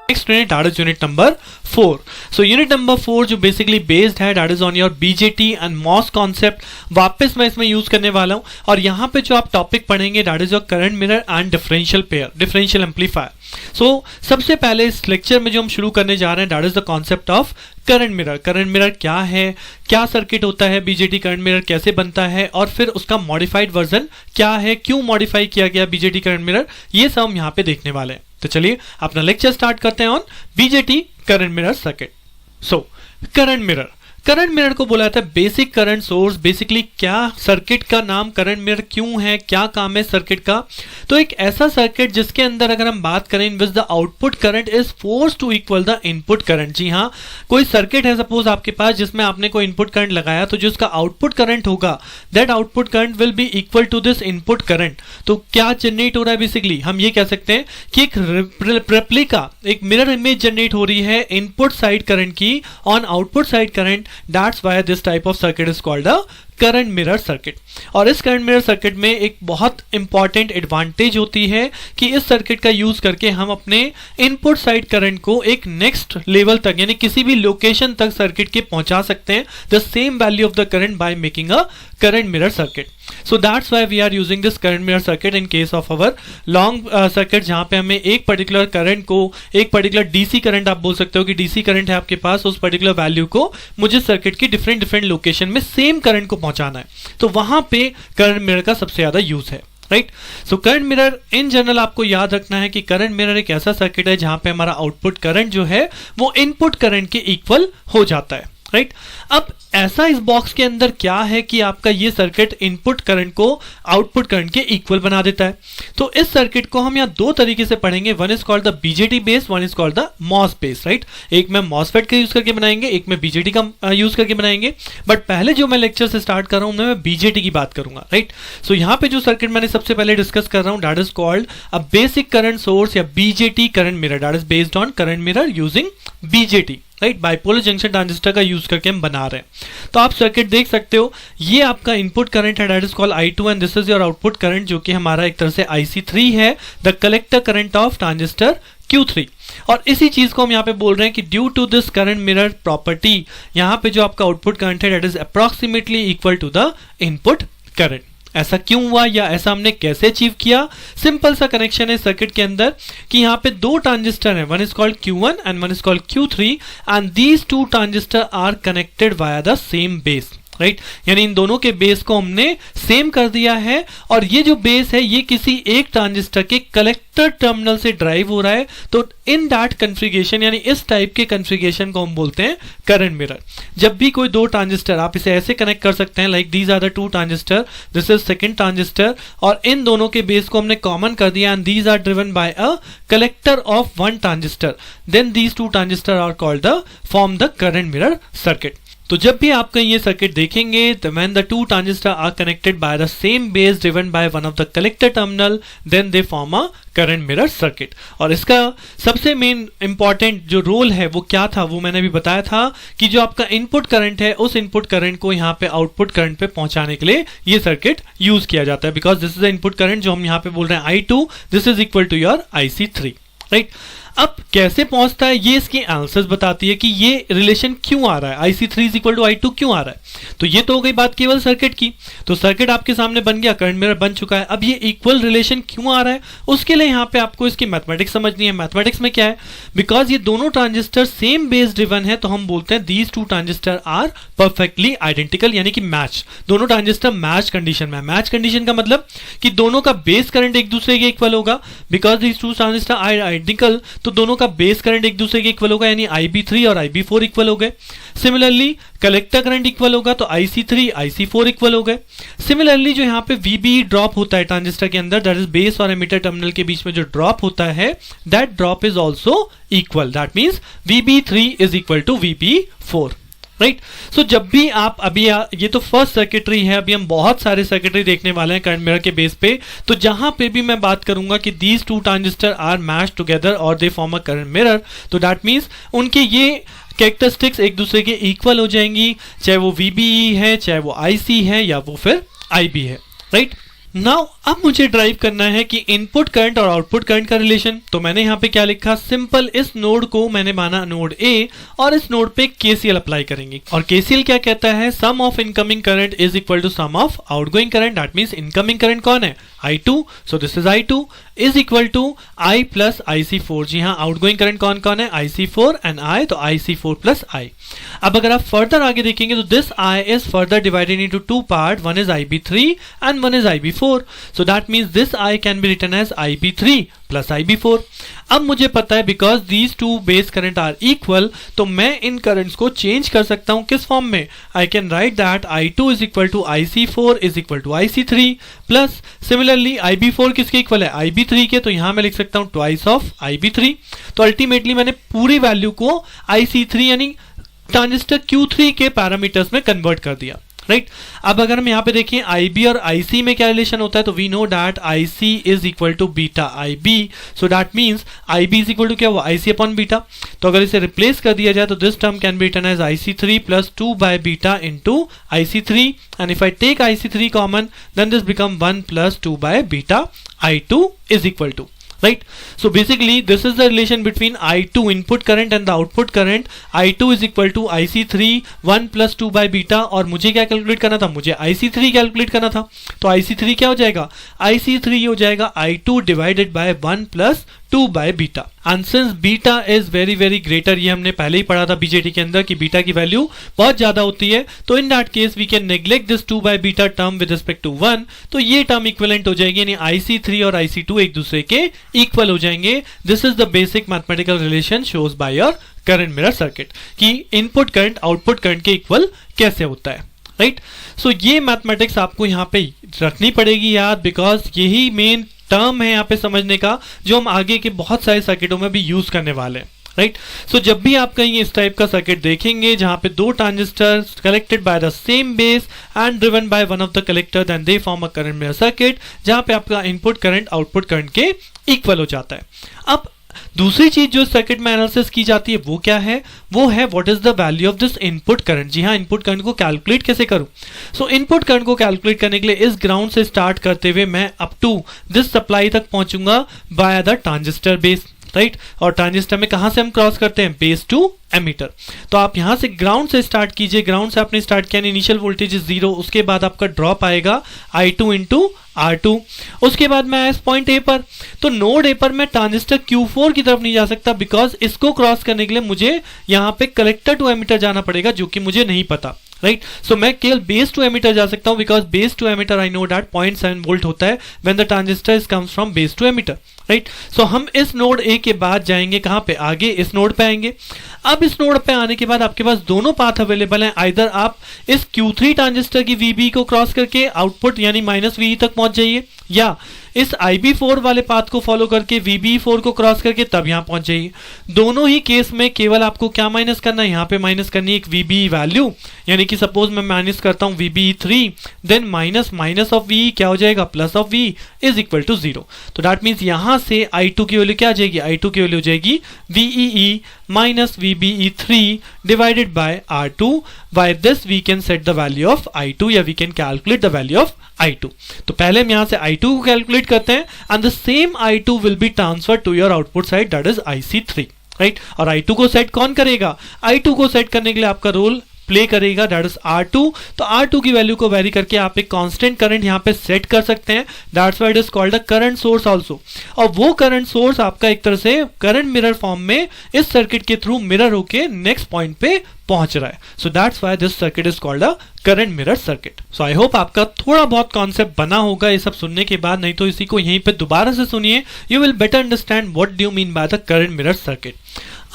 Next unit, that is unit number 4. So unit number 4 जो basically based है that is on your BJT and MOS concept, वापस मैं इसमें use करने वाला हूँ। और यहाँ पे जो आप टॉपिक पढ़ेंगे that is your current mirror and differential pair, differential amplifier. So सबसे पहले इस लेक्चर में जो हम शुरू करने जा रहे हैं that is the concept of current mirror. Current mirror क्या है, क्या सर्किट होता है, बीजेटी करंट मिरर कैसे बनता है, और फिर उसका मॉडिफाइड वर्जन क्या है, क्यों मॉडिफाई किया गया बीजेटी करंट मिरर, ये सब हम यहाँ पे देखने वाले हैं। तो चलिए अपना लेक्चर स्टार्ट करते हैं on BJT current mirror circuit. So current mirror को बोला जाता है बेसिक करंट सोर्स। बेसिकली क्या सर्किट का नाम करंट मिरर क्यों है, क्या काम है सर्किट का? तो एक ऐसा सर्किट जिसके अंदर अगर हम बात करें in which the output current is force to equal the input current. जी हाँ, कोई सर्किट है सपोज आपके पास जिसमें आपने कोई इनपुट करंट लगाया, तो जो उसका आउटपुट करंट होगा that output current will be equal to this input current. तो क्या जनरेट हो रहा है? बेसिकली हम ये कह सकते हैं कि एक रेप्लिका, एक मिरर इमेज जनरेट हो रही है इनपुट साइड करंट की on output side current. That's why this type of circuit is called a current mirror circuit. और इस करंट मिरर सर्किट में एक बहुत इंपॉर्टेंट एडवांटेज होती है कि इस सर्किट का यूज करके हम अपने इनपुट साइड करंट को एक नेक्स्ट लेवल तक यानी किसी भी लोकेशन तक सर्किट के पहुंचा सकते हैं the same value of the current by making a current mirror circuit. So that's why we are using this current mirror circuit in case of our long circuit, जहां पे हमें एक पर्टिकुलर करंट को, एक पर्टिकुलर डीसी करंट आप बोल सकते हो कि डीसी करंट है आपके पास, उस पर्टिकुलर वैल्यू को मुझे सर्किट की डिफरेंट लोकेशन में सेम करंट को पहुंचाना है, तो वहां पे करंट मिरर का सबसे ज्यादा यूज है। Right, so current mirror in general आपको याद रखना है कि करंट मिरर एक ऐसा सर्किट है जहां पे हमारा आउटपुट करंट जो है वो इनपुट करंट के इक्वल हो जाता है। राइट, अब ऐसा इस बॉक्स के अंदर क्या है कि आपका ये सर्किट इनपुट करंट को आउटपुट करंट के इक्वल बना देता है। तो इस सर्किट को हम यहाँ दो तरीके से पढ़ेंगे, one is called the BJT base, one is called the MOS base. Right, एक में मॉसफेट का यूज करके बनाएंगे, एक में बीजेटी का यूज करके बनाएंगे, बट पहले जो मैं लेक्चर से स्टार्ट कर रहा हूं मैं बीजेटी की बात करूंगा। राइट, सो यहाँ पे जो सर्किट मैंने सबसे पहले डिस्कस कर रहा हूं that is called a basic current source या BJT current mirror, that is based on current mirror using BJT. Right, bipolar junction transistor का यूज करके हम बना रहे हैं। तो आप सर्किट देख सकते हो, ये आपका इनपुट करंट है that is called I2 and this is your output current जो कि हमारा एक तरह से IC3 है, the collector current of transistor Q3। और इसी चीज को हम यहाँ पे बोल रहे हैं कि due to this current mirror property, यहाँ पे जो आपका आउटपुट करंट है that is approximately equal to the input current. ऐसा क्यों हुआ या ऐसा हमने कैसे अचीव किया? सिंपल सा कनेक्शन है सर्किट के अंदर कि यहाँ पे दो ट्रांजिस्टर हैं, one is called Q1 and one is called Q3 and these two transistor are connected via the same base. Right, यानी इन दोनों के बेस को हमने सेम कर दिया है और ये जो बेस है ये किसी एक ट्रांजिस्टर के कलेक्टर टर्मिनल से ड्राइव हो रहा है। तो इन दैट कन्फिगरेशन यानी इस टाइप के कन्फिगरेशन को हम बोलते हैं करंट मिरर। जब भी कोई दो ट्रांजिस्टर, आप इसे ऐसे कनेक्ट कर सकते हैं like these are the two transistor, this is second transistor और इन दोनों के बेस को हमने कॉमन कर दिया and these are driven by a collector of one transistor, then these two transistor are called the form the current mirror circuit. तो जब भी आप कहीं ये सर्किट देखेंगे तो when the two transistors are connected by the same base driven by one of the collector terminal then they form a current mirror circuit। और इसका सबसे मेन इंपॉर्टेंट जो रोल है वो क्या था वो मैंने भी बताया था कि जो आपका इनपुट करंट है उस इनपुट करंट को यहाँ पे आउटपुट करंट पे पहुंचाने के लिए ये सर्किट यूज किया जाता है, because this is the input current जो हम यहाँ पे बोल रहे हैं I2, this is equal to your IC3। Right, अब कैसे पहुंचता है ये इसकी आंसर्स बताती है कि ये रिलेशन क्यों आ रहा है, IC3 is equal to I2 क्यों आ रहा है। तो ये तो हो गई बात केवल सर्किट की, तो सर्किट आपके सामने बन गया, करंट मिरर बन चुका है। अब ये इक्वल रिलेशन क्यों आ रहा है उसके लिए यहाँ पे आपको इसकी मैथमेटिक्स समझनी है। मैथमेटिक्स में क्या है, बिकॉज ये दोनों ट्रांजिस्टर सेम बेस ड्रिवन है तो हम बोलते हैं these two transistor are perfectly identical, यानी कि मैच, दोनों ट्रांजिस्टर मैच कंडीशन में। मैच कंडीशन का मतलब कि दोनों का बेस करंट एक दूसरे के इक्वल होगा, because these two transistor are identical तो दोनों का बेस करंट एक दूसरे के इक्वल होगा, यानी IB3 और IB4 इक्वल हो गए। सिमिलरली कलेक्टर करंट इक्वल होगा तो IC3 IC4 इक्वल हो गए। सिमिलरली जो यहाँ पे VB ड्रॉप होता है ट्रांजिस्टर के अंदर, दैट इज बेस और एमिटर टर्मिनल के बीच में जो ड्रॉप होता है that drop is also equal, that means VB3 is equal to VB4। Right, so जब भी आप अभी ये तो फर्स्ट सर्किटरी है, अभी हम बहुत सारे सर्किटरी देखने वाले हैं करंट मिरर के बेस पे। तो जहां पे भी मैं बात करूंगा कि these two transistor are match together और they form a current mirror, तो दैट मीन्स उनके ये कैरेक्टरिस्टिक्स एक दूसरे के इक्वल हो जाएंगी, चाहे वो VBE है, चाहे वो IC है या वो फिर IB है। राइट, नाउ अब मुझे ड्राइव करना है कि इनपुट करंट और आउटपुट करंट का रिलेशन। तो मैंने यहाँ पे क्या लिखा, सिंपल इस नोड को मैंने माना नोड ए और इस नोड पे केसीएल अप्लाई करेंगे। और केसीएल क्या कहता है, sum of incoming current is equal to sum of outgoing current. That means incoming current कौन है, I2, so this is I2 is equal to I plus IC4। जी हाँ, आउटगोइंग करंट कौन कौन है, IC4 एंड I, तो IC4 plus I। अब अगर आप फर्दर आगे देखेंगे तो this I is further divided into two part, one is IB3 and one is IB4, so that means this I can be written as IB3 plus IB4। अब मुझे पता है because these two base current are equal, तो मैं इन currents को change कर सकता हूं किस फॉर्म में, I can write that I2 is equal to IC4 is equal to IC3 plus similarly IB4 किसके इक्वल है, IB3 के, तो यहां मैं लिख सकता हूं ट्वाइस ऑफ IB3। तो अल्टीमेटली मैंने पूरी वैल्यू को IC3 यानी ट्रांजिस्टर Q3 के पैरामीटर्स में कन्वर्ट कर दिया, राइट। अब अगर हम यहाँ पे देखें IB और IC में क्या रिलेशन होता है, तो we know that IC is equal to beta IB, so that means IB is equal to क्या हुआ, IC अपॉन बीटा। तो अगर इसे रिप्लेस कर दिया जाए तो this term can be written as IC3 plus 2 by beta into IC3 and if I take IC3 common then this become 1 plus 2 by beta I2 is equal to, right? So basically this is the relation between I2 input current and the output current. I2 is equal to IC3 1 plus 2 by beta, और मुझे क्या calculate करना था, मुझे IC3 calculate करना था। तो IC3 क्या हो जाएगा, IC3 हो जाएगा I2 divided by 1 plus 2 by beta. And since beta is very very greater, ये हमने पहले ही पढ़ा था बीजेटी के अंदर कि बीटा की वैल्यू बहुत ज्यादा होती है, तो in that case we can neglect this 2 by beta term with respect to 1, तो ये टर्म इक्विवेलेंट हो जाएगी, यानी IC3 और IC2 एक दूसरे के इक्वल हो जाएंगे। This is the basic mathematical relation shows by your current mirror circuit कि इनपुट करंट आउटपुट करंट के इक्वल कैसे होता है, राइट। सो ये मैथमेटिक्स आपको यहाँ पे रखनी पड़ेगी याद, बिकॉज यही मेन टर्म है यहाँ पे समझने का जो हम आगे के बहुत सारे सर्किटों में भी यूज करने वाले हैं, राइट। सो जब भी आप कहीं इस टाइप का सर्किट देखेंगे जहां पे दो transistor collected by the same base and driven by one of the collector, then they form a current mirror circuit जहां पे आपका इनपुट करंट आउटपुट करंट के इक्वल हो जाता है। अब दूसरी चीज जो सर्किट में एनालिसिस की जाती है वो क्या है, वो है what is the value of this input current. जी हाँ, इनपुट करंट को कैलकुलेट कैसे करूं। सो इनपुट करंट को कैलकुलेट करने के लिए इस ग्राउंड से स्टार्ट करते हुए मैं अप टू दिस सप्लाई तक पहुंचूंगा by the transistor base, right. और ट्रांजिस्टर में कहां से हम क्रॉस करते हैं, बेस टू एमीटर। तो आप यहां से ग्राउंड से स्टार्ट कीजिए, ग्राउंड से आपने स्टार्ट किया, इनिशियल वोल्टेज इज 0, उसके बाद आपका ड्रॉप आएगा I2 इंटू R2, उसके बाद मैं आया इस पॉइंट ए पर, तो नोड ए पर मैं ट्रांजिस्टर Q4 की तरफ नहीं जा सकता बिकॉज इसको क्रॉस करने के लिए मुझे यहां पे कलेक्टर टू एमीटर जाना पड़ेगा जो कि मुझे नहीं पता, राइट। सो मैं केवल बेस टू एमीटर जा सकता हूं because base to emitter I know that 0.7 volt होता है when the transistor comes from base to emitter, right. So हम इस नोड ए के बाद जाएंगे कहां पे, आगे इस नोड पे आएंगे। अब इस नोड पे आने के बाद आपके पास दोनों पाथ अवेलेबल हैं, आइदर आप इस Q3 ट्रांजिस्टर की VB को क्रॉस करके आउटपुट यानी माइनस VE तक पहुंच जाइए, या इस IB4 वाले पाथ को फॉलो करके VB4 को क्रॉस करके तब यहां पहुंच जाइए। दोनों ही केस में केवल आपको क्या माइनस करना है, यहां पे माइनस करनी है एक VB वैल्यू, यानी कि सपोज मैं माइनस करता हूं VB3, then minus minus of VE क्या हो जाएगा, plus of VE is equal to 0। तो दैट मींस यहां से I2 की वैल्यू क्या आ जाएगी, I2 की वैल्यू हो जाएगी VEE minus VBE3 divided by R2। By this we can set the value of I2 या we can calculate the value of I2। तो पहले हम यहां से I2 को कैलकुलेट करते हैं and the same I2 will be transferred to your output side that is IC3, right. और I2 को सेट कौन करेगा, I2 को सेट करने के लिए आपका रोल प्ले करेगा दैट इज R2। तो R2 की वैल्यू को वेरी करके आप एक कांस्टेंट करंट यहां पे सेट कर सकते हैं, that's why it is called a current source also. और वो करंट सोर्स आपका एक तरह से करंट मिरर फॉर्म में इस सर्किट के थ्रू मिरर होके नेक्स्ट पॉइंट पे पहुंच रहा है। सो that's why this circuit is called a current mirror circuit. So I hope आपका थोड़ा बहुत कॉन्सेप्ट बना होगा ये सब सुनने के बाद, नहीं तो इसी को यहीं पे दोबारा से सुनिए, you will better understand what do you mean by the current mirror circuit.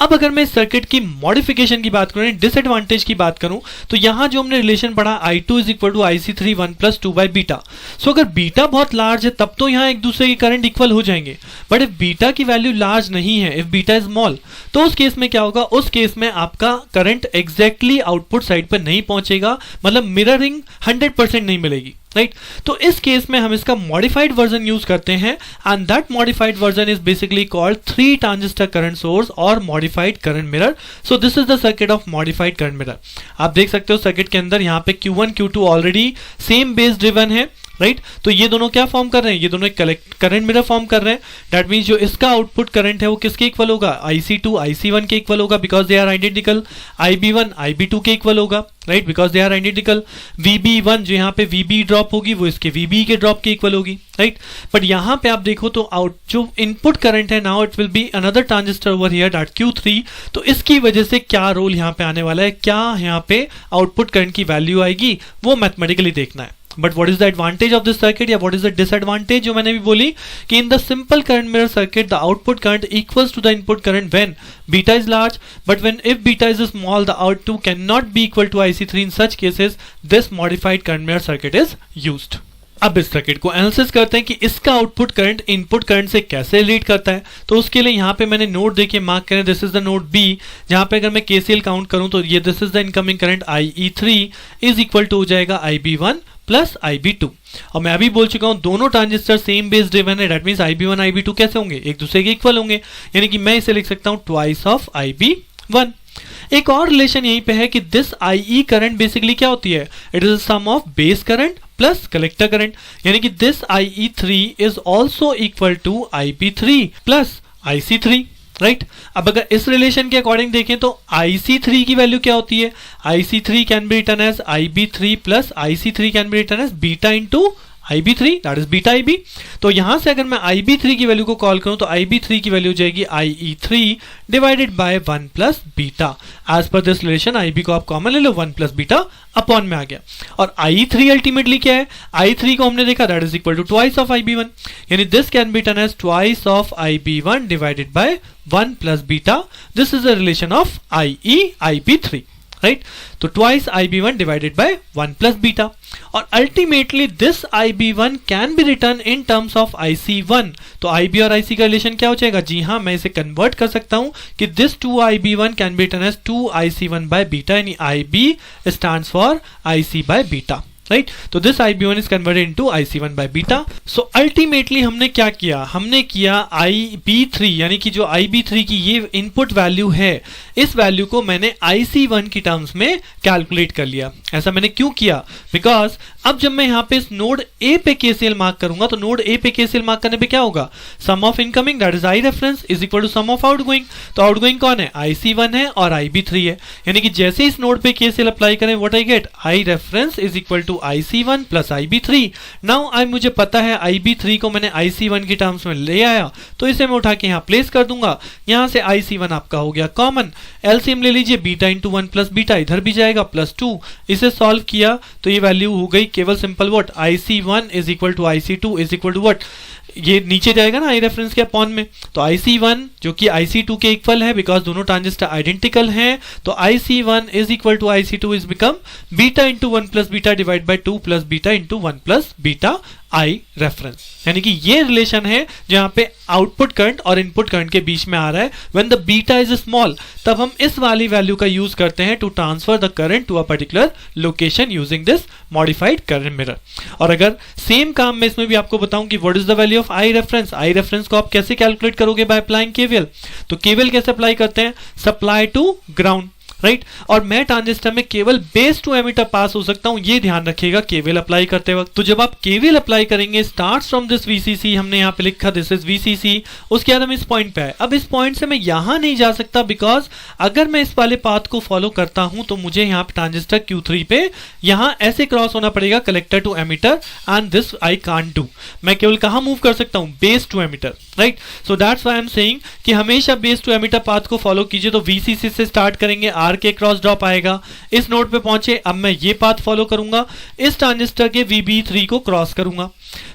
अब अगर मैं इस सर्किट की मॉडिफिकेशन की बात करूं, डिसएडवांटेज की बात करूं, तो यहां जो हमने रिलेशन पढ़ा I2 is equal to IC3 1 plus 2 by beta. So अगर बीटा बहुत लार्ज है तब तो यहां एक दूसरे के करंट इक्वल हो जाएंगे, बट इफ बीटा की वैल्यू लार्ज नहीं है, इफ बीटा इज स्मॉल, तो उस केस में क्या होगा, उस केस में आपका करंट एग्जैक्टली आउटपुट साइड पर नहीं पहुंचेगा, मतलब मिररिंग 100% नहीं मिलेगी, राइट। तो इस केस में हम इसका मॉडिफाइड वर्जन यूज करते हैं and that modified version is basically called 3 transistor current source और modified current mirror. So this is the circuit of modified current mirror. आप देख सकते हो सर्किट के अंदर यहाँ पे Q1 Q2 already same base driven है, राइट तो ये दोनों क्या फॉर्म कर रहे हैं, ये दोनों एक करंट मिरर फॉर्म कर रहे हैं। दैट मींस जो इसका आउटपुट करंट है वो किसके इक्वल होगा, IC2 IC1 के इक्वल होगा because they are identical. IB1 IB2 के इक्वल होगा, right because they are identical. VB1 जो यहाँ पे VB ड्रॉप होगी वो इसके VB के ड्रॉप के इक्वल होगी, राइट। बट यहाँ पे आप देखो तो जो इनपुट करंट है now it will be another transistor over here that Q3। तो इसकी वजह से क्या रोल यहाँ पे आने वाला है, क्या यहाँ पे आउटपुट करंट की वैल्यू आएगी, वो मैथमेटिकली देखना है। But what is the advantage of this circuit या व्हाट इज द डिसएडवांटेज, जो मैंने भी बोली कि in the simple current mirror circuit the output current equals to the input current when beta is large, but when if beta is small the output can not be equal to IC3। In such cases this modified current mirror circuit is used. अब इस circuit को analysis करते हैं कि इसका output current input current से कैसे relate करता है। तो उसके लिए यहाँ पे मैंने नोड देखिए मार्क करें, this is the node B, जहाँ पे अगर मैं KCL काउंट करूं तो ये this is the incoming current IE3 is equal to हो जाएगा IB1 प्लस IB2। और मैं अभी बोल चुका हूं दोनों ट्रांजिस्टर सेम बेस ड्रिवन है, दैट मींस IB1 IB2 कैसे होंगे, एक दूसरे के इक्वल होंगे, यानी कि मैं इसे लिख सकता हूं ट्वाइस ऑफ IB1। एक और रिलेशन यहीं पे है कि दिस IE करंट बेसिकली क्या होती है, it is sum of base current plus collector current, यानी कि this IE3 is also equal to IB3 plus IC3, right. अब अगर इस रिलेशन के अकॉर्डिंग देखें तो IC3 की वैल्यू क्या होती है, IC3 can be written as IB3 plus IC3 can be written as beta into IB3 that is beta IB। तो यहां से अगर मैं IB3 की वैल्यू को कॉल करूं तो IB3 की वैल्यू हो जाएगी IE3 divided by 1 plus beta. As per this relation IB को आप कॉमन ले लो, 1 प्लस बीटा अपॉन में आ गया। और IE3 अल्टीमेटली क्या है, I3 को हमने देखा that is equal to twice of IB1, यानी this can be written as twice of IB1 divided by 1 plus beta. This is a relation of IE IB3, right. तो twice IB1 divided by 1 plus beta. और ultimately this IB1 can be return in terms of IC1। तो IB और IC का relation क्या हो जाएगा, जी हाँ मैं इसे कन्वर्ट कर सकता हूं कि this 2IB1 can be return as 2IC1 by beta, यानी IB stands for IC by beta, right. तो this IB1 is converted into IC1 by beta. So ultimately हमने क्या किया, हमने किया IB3 यानी कि जो IB3 की ये इनपुट वैल्यू है, इस वैल्यू को मैंने IC1 की टर्म्स में कैलकुलेट कर लिया। ऐसा मैंने क्यों किया, बिकॉज अब जब मैं यहाँ पे इस नोड A पे KCL मार्क करूंगा तो नोड A पे KCL मार्क करने पे क्या होगा, sum of incoming that is I reference is equal to sum of outgoing. तो आउटगोइंग कौन है, IC1 है और IB3 है, यानी कि जैसे इस नोड पे KCL अप्लाई करें what I get, I reference is equal to IC1 plus IB3। Now I मुझे पता है IB3 को मैंने IC1 की टर्म्स में ले आया, तो इसे मैं उठा के यहाँ प्लेस कर दूंगा। यहाँ से IC1 आपका हो गया कॉमन, एलसीएम ले लीजिए, बीटा इंटू 1 प्लस बीटा इधर भी जाएगा प्लस 2। इसे सॉल्व किया तो ये वैल्यू हो गई केवल simple what, IC1 is equal to IC2 is equal to what, ये नीचे जाएगा ना I रेफरेंस के अपॉन में। तो IC1 जो कि IC2 के इक्वल है बिकॉज दोनों ट्रांजिस्टर आइडेंटिकल हैं, तो IC1 is equal to IC2 is become beta into 1 plus beta divide by 2 plus beta into 1 plus beta I reference. यानी कि ये रिलेशन है जहां पे आउटपुट करंट और इनपुट करंट के बीच में आ रहा है। When the beta is small तब हम इस वाली वैल्यू का यूज करते हैं to transfer the current to a particular location using this modified current mirror. और अगर सेम काम मैं इसमें भी आपको बताऊं कि what is the value of I reference को आप कैसे कैलकुलेट करोगे, बाय अप्लाइंग KVL। तो KVL कैसे अप्लाई करते हैं, सप्लाई टू ग्राउंड, राइट। और मैं ट्रांजिस्टर में केवल बेस टू एमिटर पास हो सकता हूं, ये ध्यान रखिएगा KVL अप्लाई करते वक्त। तो जब आप KVL अप्लाई करेंगे, स्टार्ट फ्रॉम दिस VCC, हमने यहाँ पे लिखा दिस इज VCC, उसके बाद हम इस पॉइंट पे आए। अब इस पॉइंट से मैं यहां नहीं जा सकता बिकॉज अगर मैं इस वाले पाथ को फॉलो करता हूं तो मुझे यहाँ पे ट्रांजिस्टर Q3 पे यहां ऐसे क्रॉस होना पड़ेगा collector to emitter, and this I can't do. मैं केवल कहां मूव कर सकता हूं, base to emitter, right. So that's why I am saying कि हमेशा बेस टू एमिटर पाथ को फॉलो कीजिए। तो VCC से स्टार्ट करेंगे, R के क्रॉस ड्रॉप आएगा, इस नोड पे पहुंचे, अब मैं ये पाथ फॉलो करूंगा, इस ट्रांजिस्टर के VB3 को क्रॉस करूंगा,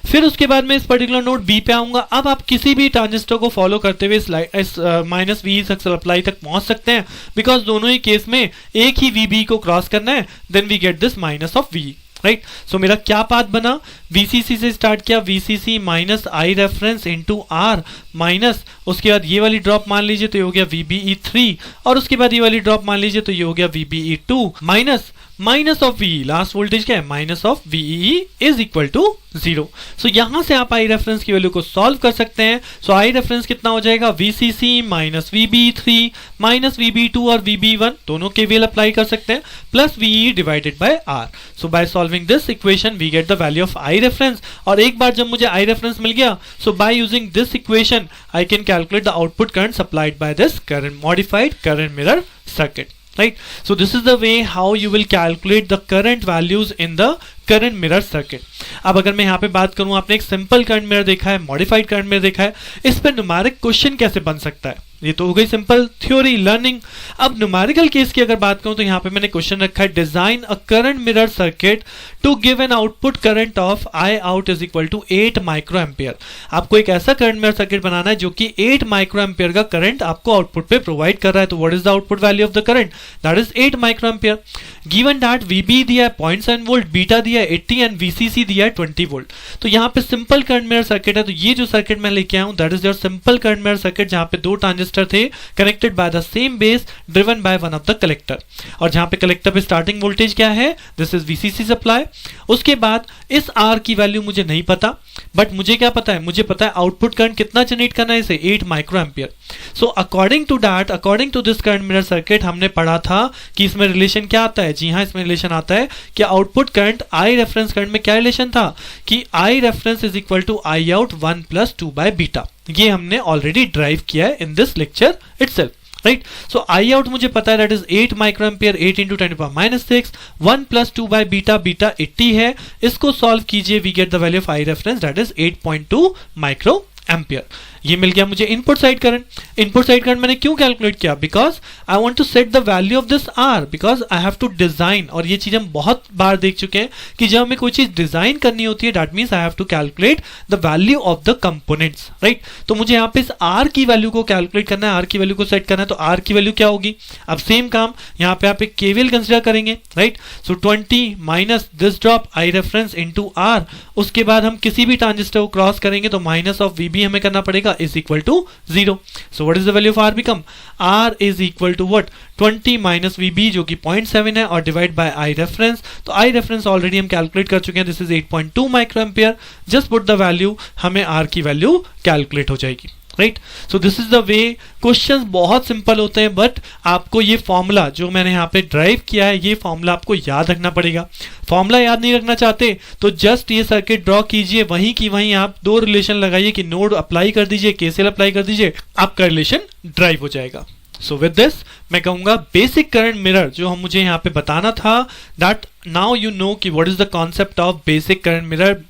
फिर उसके बाद मैं इस पर्टिकुलर नोड B पे आऊंगा। अब आप किसी भी ट्रांजिस्टर को फॉलो करते हुए इस माइनस V सप्लाई तक पहुंच सकते हैं बिकॉज दोनों ही केस में एक ही VB को क्रॉस करना है, then we get this minus of V, right. So मेरा क्या पाथ बना, VCC से स्टार्ट किया, VCC minus I reference into R minus उसके बाद ये वाली ड्रॉप मान लीजिए तो ये हो गया VBE3, और उसके बाद ये वाली ड्रॉप मान लीजिए तो ये हो गया VBE2 minus minus of VE, last voltage क्या है, minus of VE is equal to 0। So यहां से आप आई रेफरेंस की वैल्यू को सॉल्व कर सकते हैं। सो आई रेफरेंस कितना हो जाएगा, VCC minus VB3 minus VB2 और वीबी1 दोनों केवीएल अप्लाई कर सकते हैं, plus VE divided by R. So by solving this equation we get the value of I reference. और एक बार जब मुझे आई रेफरेंस मिल गया, so by using this equation I can calculate the output current supplied by this current modified current mirror circuit, right? So this is the way how you will calculate the current values in the current mirror circuit. अब अगर मैं यहाँ पे बात करूं, आपने एक simple current mirror देखा है, मॉडिफाइड करंट मिरर देखा है, इस पे न्यूमेरिक क्वेश्चन कैसे बन सकता है, ये तो हो गई सिंपल थ्योरी लर्निंग। अब न्यूमेरिकल केस की अगर बात करूं तो यहाँ पे मैंने क्वेश्चन रखा है, design a current mirror circuit to give an output current of I out is equal to 8 micro ampere. आपको एक ऐसा करंट मिरर सर्किट बनाना है जो कि 8 माइक्रो एम्पियर का करंट आपको आउटपुट पे प्रोवाइड कर रहा है। तो what is the output value of the current, that is 8 micro ampere. Given that VB दिया है 0.7 वोल्ट, बीटा दिया है 80 एंड वीसीसी दिया है 20 वोल्ट। तो यहाँ पे सिंपल करंट मिरर सर्किट है। तो ये जो सर्किट मैं लेके आया हूं that is your simple current mirror circuit, जहां पे 2 ट्रांजिस्टर थे connected by the same base driven by one of the collector. और जहां पे कलेक्टर पे स्टार्टिंग वोल्टेज क्या है, दिस इज वीसीसी सप्लाई। उसके बाद इस आर की वैल्यू मुझे नहीं पता, बट मुझे क्या पता है, मुझे पता है आउटपुट करंट कितना जनरेट करना है इसे, 8 micro ampere. So according to that, according to this current mirror circuit, हमने पढ़ा था कि इसमें रिलेशन क्या आता है, जी हाँ इसमें रिलेशन आता है कि output current I reference current में क्या रिलेशन था कि I reference is equal to I out 1 + 2 by beta. ये हमने ऑलरेडी ड्राइव किया है in this lecture itself, right. So I out मुझे पता है that is 8 micro ampere, 8 × 10⁻⁻⁶, 1 + 2 by beta, beta 80 है। इसको सॉल्व कीजिए, we get the value of I reference that is 8.2 micro ampere. ये मिल गया मुझे input side current. Input side current मैंने क्यों कैलकुलेट किया, because I want to set the value of this R, because I have to design. और ये चीज हम बहुत बार देख चुके हैं कि जब हमें कोई चीज डिजाइन करनी होती है that means I have to calculate the value of the components, right. तो मुझे यहाँ पे इस आर की वैल्यू को कैलकुलेट करना है, आर की वैल्यू को सेट करना है। तो आर की वैल्यू क्या होगी, अब सेम काम यहाँ पे आप एक केवीएल कंसिडर करेंगे, right. So 20 minus this drop I reference into R. उसके बाद हम किसी भी ट्रांजिस्टर को क्रॉस करेंगे तो माइनस ऑफ वीबी हमें करना पड़ेगा is equal to 0. So what is the value of R become? R is equal to what? 20 minus VB जो कि 0.7 है और divide by I reference. तो I reference already हम calculate कर चुके हैं, this is 8.2 microampere. Just put the value, हमें R की value calculate हो जाएगी, right. So this is the way. Questions बहुत सिंपल होते हैं, बट आपको ये फॉर्मूला जो मैंने यहाँ पे ड्राइव किया है, ये फॉर्मूला आपको याद रखना पड़ेगा। फॉर्मूला याद नहीं रखना चाहते तो जस्ट ये सर्किट ड्रॉ कीजिए, वहीं की वहीं आप 2 रिलेशन लगाइए कि नोड अप्लाई कर दीजिए, केसीएल अप्लाई कर दीजिए, आपका रिलेशन ड्राइव हो जाएगा। सो विद दिस मैं कहूंगा बेसिक करंट मिरर जो हम मुझे यहाँ पे बताना था, दैट नाउ यू नो कि what is the concept of basic current mirror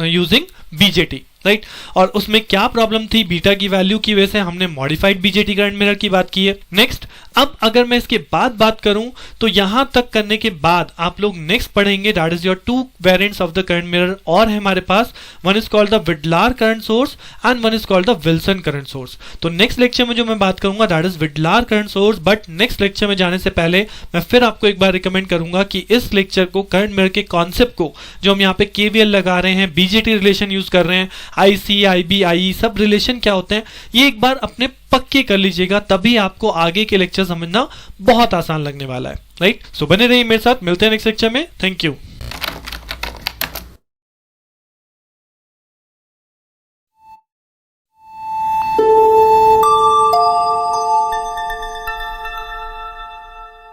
using BJT, right. और उसमें क्या प्रॉब्लम थी, बीटा की वैल्यू की वजह से हमने मॉडिफाइड बीजेटी करंट मिरर की बात की है। नेक्स्ट, अब अगर मैं इसके बाद बात करूं तो यहां तक करने के बाद आप लोग नेक्स्ट पढ़ेंगे that is your 2 variants of the current mirror और है हमारे पास, one is called the Widlar current source and one is called the Wilson current source. तो नेक्स्ट लेक्चर में जो मैं बात करूंगा that is Widlar current source. But next lecture में जाने से पहले मैं फिर आपको एक बार रिकमेंड करूंगा कि इस लेक्चर को, करंट मिरर के कॉन्सेप्ट को, जो हम यहाँ पे केवीएल लगा रहे हैं, बीजेटी रिलेशन यूज कर रहे हैं, आईसी, आईबी, आई सब रिलेशन क्या होते हैं, ये एक बार अपने पक्के कर लीजिएगा, तभी आपको आगे के लेक्चर समझना बहुत आसान लगने वाला है, राइट। सो बने रहिए मेरे साथ, मिलते हैं नेक्स्ट लेक्चर में। Thank you.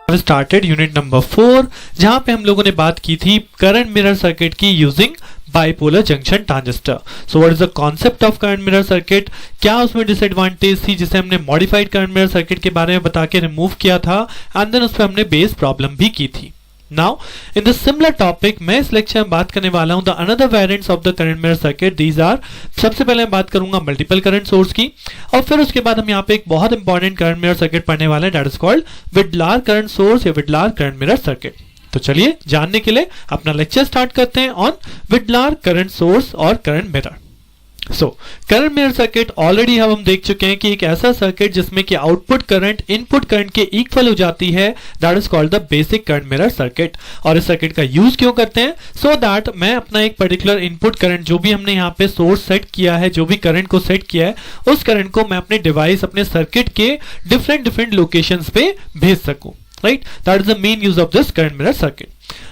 Started unit number 4, जहां पे हम लोगों ने बात की थी करंट मिरर सर्किट की using bipolar junction transistor. So what is the concept of current mirror circuit, क्या उसमें डिसएडवांटेज थी जिसे हमने मॉडिफाइड करंट मिरर सर्किट के बारे में बता के रिमूव किया था, एंड देन उस पर हमने बेस प्रॉब्लम भी की थी। Now in the similar topic मैं इस लेक्चर में बात करने वाला हूं the another variants of the current mirror circuit. These are, सबसे पहले मैं बात करूंगा मल्टीपल करंट सोर्स की, और फिर उसके बाद हम यहाँ पे एक बहुत इंपॉर्टेंट करंट मिरर सर्किट पढ़ने वाले हैं that is called Widlar current source या विडलार करंट मिरर सर्किट। तो चलिए जानने के लिए अपना लेक्चर स्टार्ट करते हैं ऑन विडलार करंट सोर्स और current mirror. So current mirror circuit already हम देख चुके हैं कि एक ऐसा सर्किट जिसमें कि आउटपुट करंट इनपुट करंट के इक्वल हो जाती है, that is called the basic current mirror circuit. और इस सर्किट का यूज क्यों करते हैं, सो दैट मैं अपना एक पर्टिकुलर इनपुट करंट जो भी हमने यहाँ पे सोर्स सेट किया है, जो भी करंट को सेट किया है, उस करंट को मैं अपने डिवाइस, अपने सर्किट के डिफरेंट लोकेशंस पे भेज सकूं, right. That is the main use of this current mirror circuit.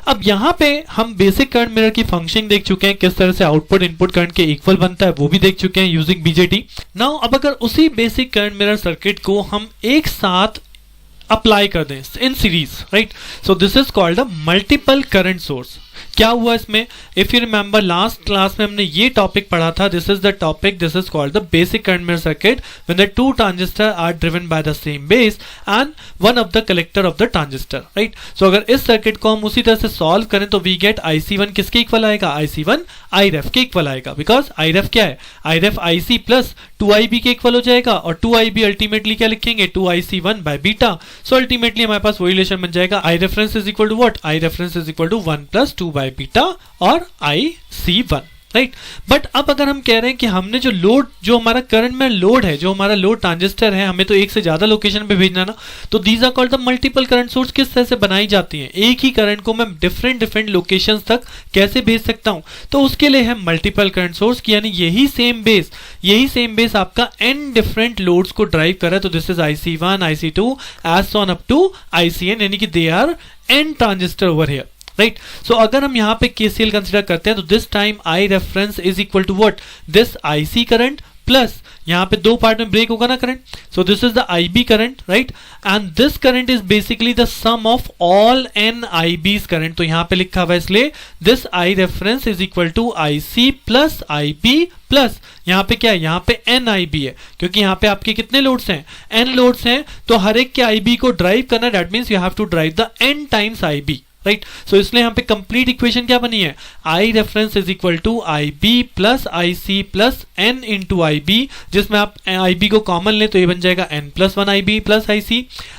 अब यहाँ पे हम बेसिक करंट मिरर की फंक्शनिंग देख चुके हैं, किस तरह से आउटपुट इनपुट करंट के इक्वल बनता है वो भी देख चुके हैं यूजिंग बीजेटी। नाउ अब अगर उसी बेसिक करंट मिरर सर्किट को हम एक साथ अप्लाई कर दें in series, right, so this is called a multiple current source. क्या हुआ इसमें, if you remember last class में हमने ये टॉपिक पढ़ा था, this is the topic, this is called the basic current mirror circuit when the two transistor are driven by the same base and one of the collector of the transistor, right. So अगर इस circuit को हम उसी तरह से solve करें तो we get IC1 किसके इक्वल आएगा, IC1 Iref के इक्वल आएगा, बिकॉज Iref क्या है, Iref IC प्लस 2IB के इक्वल हो जाएगा, और 2IB अल्टीमेटली क्या लिखेंगे, 2IC1 by beta. So ultimately हमारे पास वही रिलेशन बन जाएगा, I reference is equal to what, I reference is equal to 1 plus 2 by beta और IC1, राइट। बट अब अगर हम कह रहे हैं कि हमने जो लोड, जो हमारा करंट में लोड है, जो हमारा लोड ट्रांजिस्टर है, हमें तो एक से ज्यादा लोकेशन पे भेजना ना, तो these are called the multiple current source. किस तरह से बनाई जाती हैं, एक ही करंट को मैं डिफरेंट लोकेशंस तक कैसे भेज सकता हूं, तो उसके लिए है मल्टीपल करंट सोर्स की, यानी यही सेम बेस आपका n डिफरेंट लोड्स को ड्राइव कर रहा है। तो this is IC1 IC2 as on up to ICN, यानी कि they are n transistor over here, right. So अगर हम यहाँ पे KCL कंसिडर करते हैं तो this time I reference is equal to what, this IC current plus यहाँ पे दो पार्ट में ब्रेक होगा ना current, so this is the IB current, right, and this current is basically the sum of all n IBs current. तो यहाँ पे लिखा हुआ है इसलिए this I reference is equal to IC plus IB plus यहाँ पे क्या है, यहाँ पे n IB है, क्योंकि यहाँ पे आपके कितने लोड्स हैं, n लोड्स हैं, तो हर एक के IB को ड्राइव करना, that means you have to drive the n times IB, right. So इसलिए यहाँ पे कंप्लीट इक्वेशन क्या बनी है, I reference is equal to IB plus IC plus n into IB, जिसमें आप IB को कॉमन लें तो ये बन जाएगा n plus 1 IB plus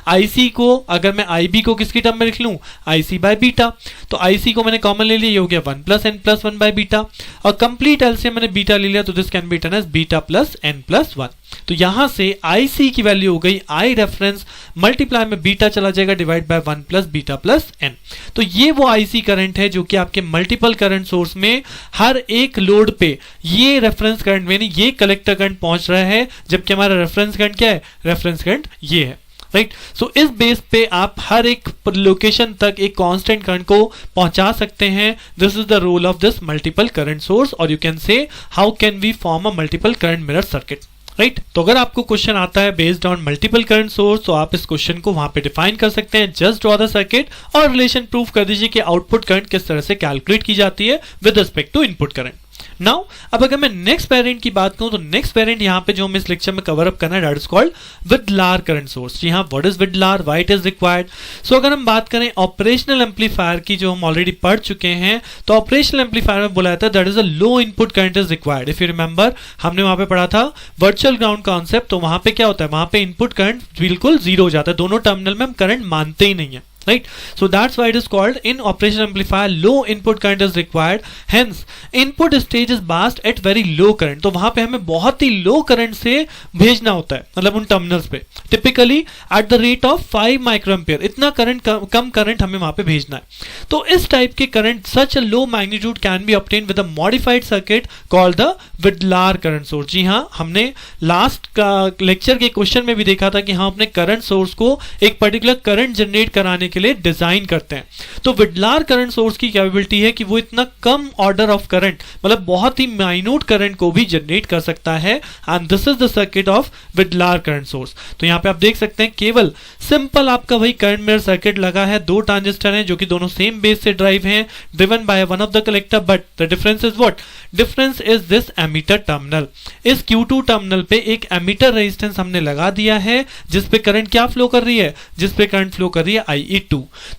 IC को अगर मैं IB को किसकी टर्म में लिख लूं, IC बाय बीटा, तो IC को मैंने कॉमन ले लिया, ये हो गया 1 plus n plus 1 by beta, और कंप्लीट एलसीएम मैंने बीटा ले लिया, तो this can be written as beta plus n plus 1। तो यहां से IC की वैल्यू हो गई I रेफरेंस मल्टीप्लाई में बीटा चला जाएगा divide by 1 plus beta plus n। तो ये वो IC करंट है जो कि आपके मल्टीपल करंट सोर्स में हर एक लोड पे ये रेफरेंस करंट यानी ये कलेक्टर करंट पहुंच रहा है, जबकि हमारा रेफरेंस करंट क्या है, रेफरेंस करंट ये है, राइट। सो इस बेस पे आप हर एक लोकेशन तक एक कांस्टेंट करंट को पहुंचा सकते हैं। This is the role of this multiple current source, और you can say how can we form a multiple current mirror circuit, right. तो अगर आपको क्वेश्चन आता है based on multiple current source, तो आप इस क्वेश्चन को वहां पे डिफाइन कर सकते हैं, जस्ट ड्रॉ द सर्किट और रिलेशन प्रूफ कर दीजिए कि आउटपुट करंट किस तरह से कैलकुलेट की जाती है with respect to input current. Now अब अगर मैं नेक्स्ट पेरेंट की बात करूं तो नेक्स्ट पेरेंट यहां पे जो हम इस लेक्चर में कवर अप करना है that is called Widlar current source. जी हां, what is Widlar, why it is required. So अगर हम बात करें ऑपरेशनल एम्पलीफायर की जो हम ऑलरेडी पढ़ चुके हैं, तो ऑपरेशनल एम्पलीफायर में बोला जाता है that is a low input current is required. If you remember हमने वहां पे पढ़ा था वर्चुअल ग्राउंड कॉन्सेप्ट, तो वहां पे क्या होता है, वहां पे इनपुट करंट बिल्कुल जीरो हो जाता है, दोनों टर्मिनल में हम करंट मानते ही नहीं है, right? So that's why it is called in operational amplifier low input current is required, hence input stage is passed at very low current। तो वहां पे हमें बहुत ही लो करंट से भेजना होता है, मतलब उन टर्मिनल्स पे typically at the rate of 5 microampere, इतना करंट कम करंट हमें वहां पे भेजना है। तो इस टाइप के current such a low magnitude can be obtained with a modified circuit called the Widlar current source. जी हाँ, हमने लास्ट का लेक्चर के क्वेश्चन में भी देखा था कि हम अपने करंट सोर्स को एक पर्टिकुलर करंट जनरेट कराने के लिए डिजाइन करते हैं। तो विडलार करंट सोर्स की कैपेबिलिटी है कि वो इतना कम ऑर्डर ऑफ करंट, मतलब बहुत ही माइन्यूट करंट को भी जनरेट कर सकता है, and this is the circuit of Widlar current source. तो यहाँ पे आप देख सकते हैं केवल सिंपल आपका वही करंट मिरर सर्किट लगा है, दो ट्रांजिस्टर हैं जो कि दोनों सेम बेस से ड्राइव हैं, driven by one of the collector, but the difference is what, difference is this emitter terminal. इस Q2 टर्मिनल पे एक एमीटर रेजिस्टेंस हमने लगा दिया है जिस पे करंट क्या फ्लो कर रही है, जिस पे करंट फ्लो कर रही है IE2।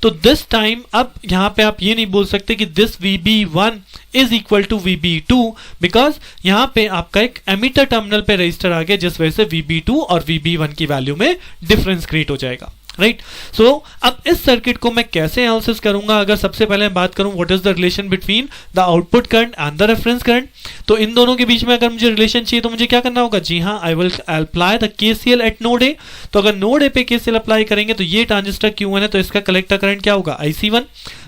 तो दिस टाइम अब यहां पे आप ये नहीं बोल सकते कि this VB1 is equal to VB2, because यहां पे आपका एक एमीटर टर्मिनल पे रजिस्टर आ गया जिस वजह से VB2 और VB1 की वैल्यू में डिफरेंस क्रिएट हो जाएगा, राइट। सो अब इस सर्किट को मैं कैसे एनालिसिस करूंगा, अगर सबसे पहले मैं बात करूं what is the relation between the output current and the reference current, तो इन दोनों के बीच में अगर मुझे रिलेशन चाहिए तो मुझे क्या करना होगा, जी हाँ, I will apply the KCL eight node A. तो अगर नोड ए पे KCL अप्लाई करेंगे तो ये ट्रांजिस्टर Q1 है, तो इसका कलेक्टर करंट क्या होगा, IC1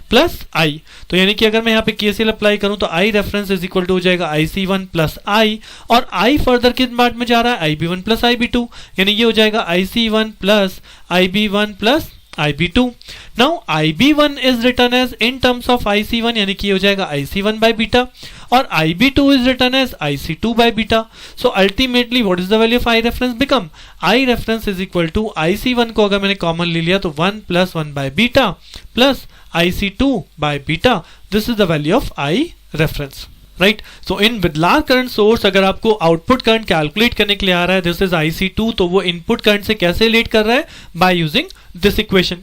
प्लस I। तो यानी कि अगर मैं यहाँ पे KCL अप्लाई करूं तो I reference is equal to हो जाएगा IC1 प्लस I, और I फर्दर किस पार्ट में जा रहा है, IB1 प्लस IB2, यानी ये हो जाएगा IC1 plus IB1 plus IB2. Now IB1 is written as in terms of IC1 यानी कि हो जाएगा IC1 by beta और IB2 is written as IC2 by beta. So ultimately what is the value of I reference become? I reference is equal to IC1 को अगर मैंने common ले लिया तो 1 plus 1 by beta plus IC2 by beta. This is the value of I reference. Right so in with large current source अगर आपको output current calculate करने के लिए आ रहा है दिस इज IC2 तो वो इनपुट करंट से कैसे रिलेट कर रहा है बाय यूजिंग दिस इक्वेशन.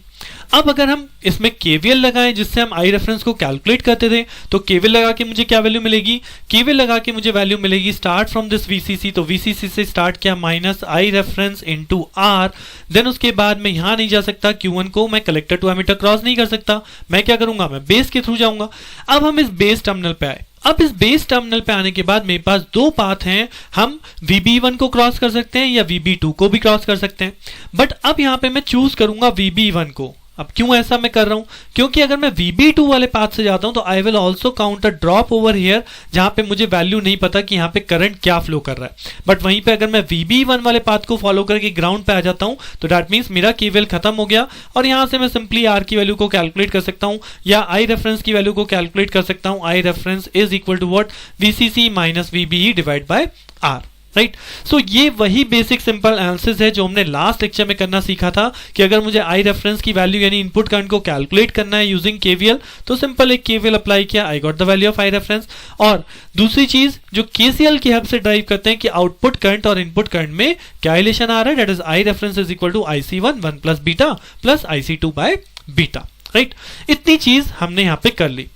अब अगर हम इसमें KVL लगाएं जिससे हम I रेफरेंस को कैलकुलेट करते थे तो KVL लगा के मुझे क्या वैल्यू मिलेगी KVL लगा के मुझे वैल्यू मिलेगी स्टार्ट फ्रॉम दिस VCC तो VCC से स्टार्ट किया minus I reference into R then उसके बाद मैं यहां नहीं जा सकता Q1 को मैं कलेक्टर टू एमिटर क्रॉस नहीं कर सकता मैं क्या करूंगा मैं बेस के थ्रू जाऊंगा. अब हम इस बेस टर्मिनल पे आए. अब इस बेस टर्मिनल पे आने के बाद मेरे पास दो पाथ हैं हम VB1 को क्रॉस कर सकते हैं या VB2 को भी क्रॉस कर सकते हैं बट अब यहां पे मैं चूज करूंगा VB1 को. अब क्यों ऐसा मैं कर रहा हूं क्योंकि अगर मैं VB2 वाले पाथ से जाता हूं तो I will also count a drop over here जहां पे मुझे वैल्यू नहीं पता कि यहां पे करंट क्या फ्लो कर रहा है बट वहीं पे अगर मैं VB1 वाले पाथ को फॉलो करके ग्राउंड पे आ जाता हूं तो दैट मींस मेरा KVL खत्म हो गया और यहां से मैं सिंपली R की वैल्यू को कैलकुलेट कर सकता हूं या I रेफरेंस की वैल्यू को कैलकुलेट कर सकता हूं. I reference is equal to what VCC minus VBE divide by R. Right so ये वही बेसिक सिंपल एनालिसिस है जो हमने लास्ट लेक्चर में करना सीखा था कि अगर मुझे I रेफरेंस की वैल्यू यानी इनपुट करंट को कैलकुलेट करना है यूजिंग KVL तो सिंपल एक KVL अप्लाई किया आई got the value of I reference. और दूसरी चीज जो KCL की हेल्प से ड्राइव करते हैं कि आउटपुट करंट और इनपुट करंट में क्या रिलेशन आ रहा है that is I reference is equal to IC1 1 plus beta plus IC2 by beta. Right इतनी चीज हमने यहाँ पे कर ली.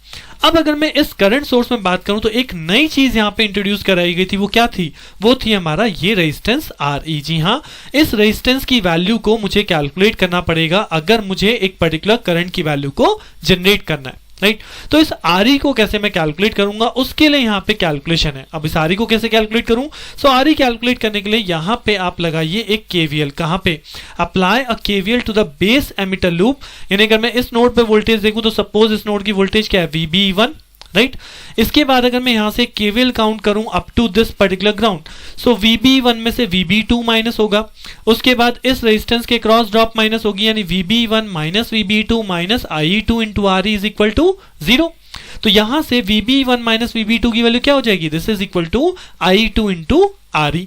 अब अगर मैं इस करंट सोर्स में बात करूं तो एक नई चीज यहां पे इंट्रोड्यूस कराई गई थी वो क्या थी वो थी हमारा ये रेजिस्टेंस RE. जी हां इस रेजिस्टेंस की वैल्यू को मुझे कैलकुलेट करना पड़ेगा अगर मुझे एक पर्टिकुलर करंट की वैल्यू को जनरेट करना है. राइट तो इस RE को कैसे मैं कैलकुलेट करूंगा उसके लिए यहां पे कैलकुलेशन है. अब इस RE को कैसे कैलकुलेट करूं सो RE कैलकुलेट करने के लिए यहां पे आप लगाइए एक KVL. कहां पे apply a KVL to the base emitter loop यानी अगर मैं इस नोड पे वोल्टेज देखूं तो सपोज इस नोड की वोल्टेज क्या है VB1. राइट इसके बाद अगर मैं यहां से KVL काउंट करूं up to this particular ground so VB1 में से VB2 माइनस होगा उसके बाद इस रेजिस्टेंस के क्रॉस ड्रॉप माइनस होगी यानी VB1 minus VB2 minus IE2 into RE is equal to 0. तो यहां से VB1 माइनस VB2 की वैल्यू क्या हो जाएगी this is equal to IE2 into RE.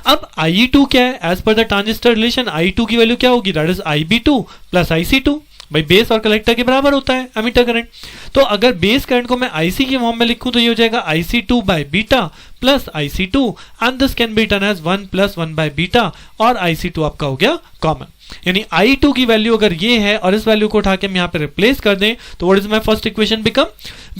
अब IE2 क्या है as per the transistor relation I2 की वैल्यू क्या होगी that is IB2 plus IC2 भाई बेस और कलेक्टर के बराबर होता है एमिटर करंट. तो अगर बेस करंट को मैं IC के फॉर्म में लिखूं तो ये हो जाएगा IC2 by beta plus IC2 and this can be written as 1 plus 1 by beta और IC2 आपका हो गया कॉमन. यानी I2 की वैल्यू अगर ये है और इस वैल्यू को उठा के हम यहाँ पे रिप्लेस कर दें तो what is my first equation become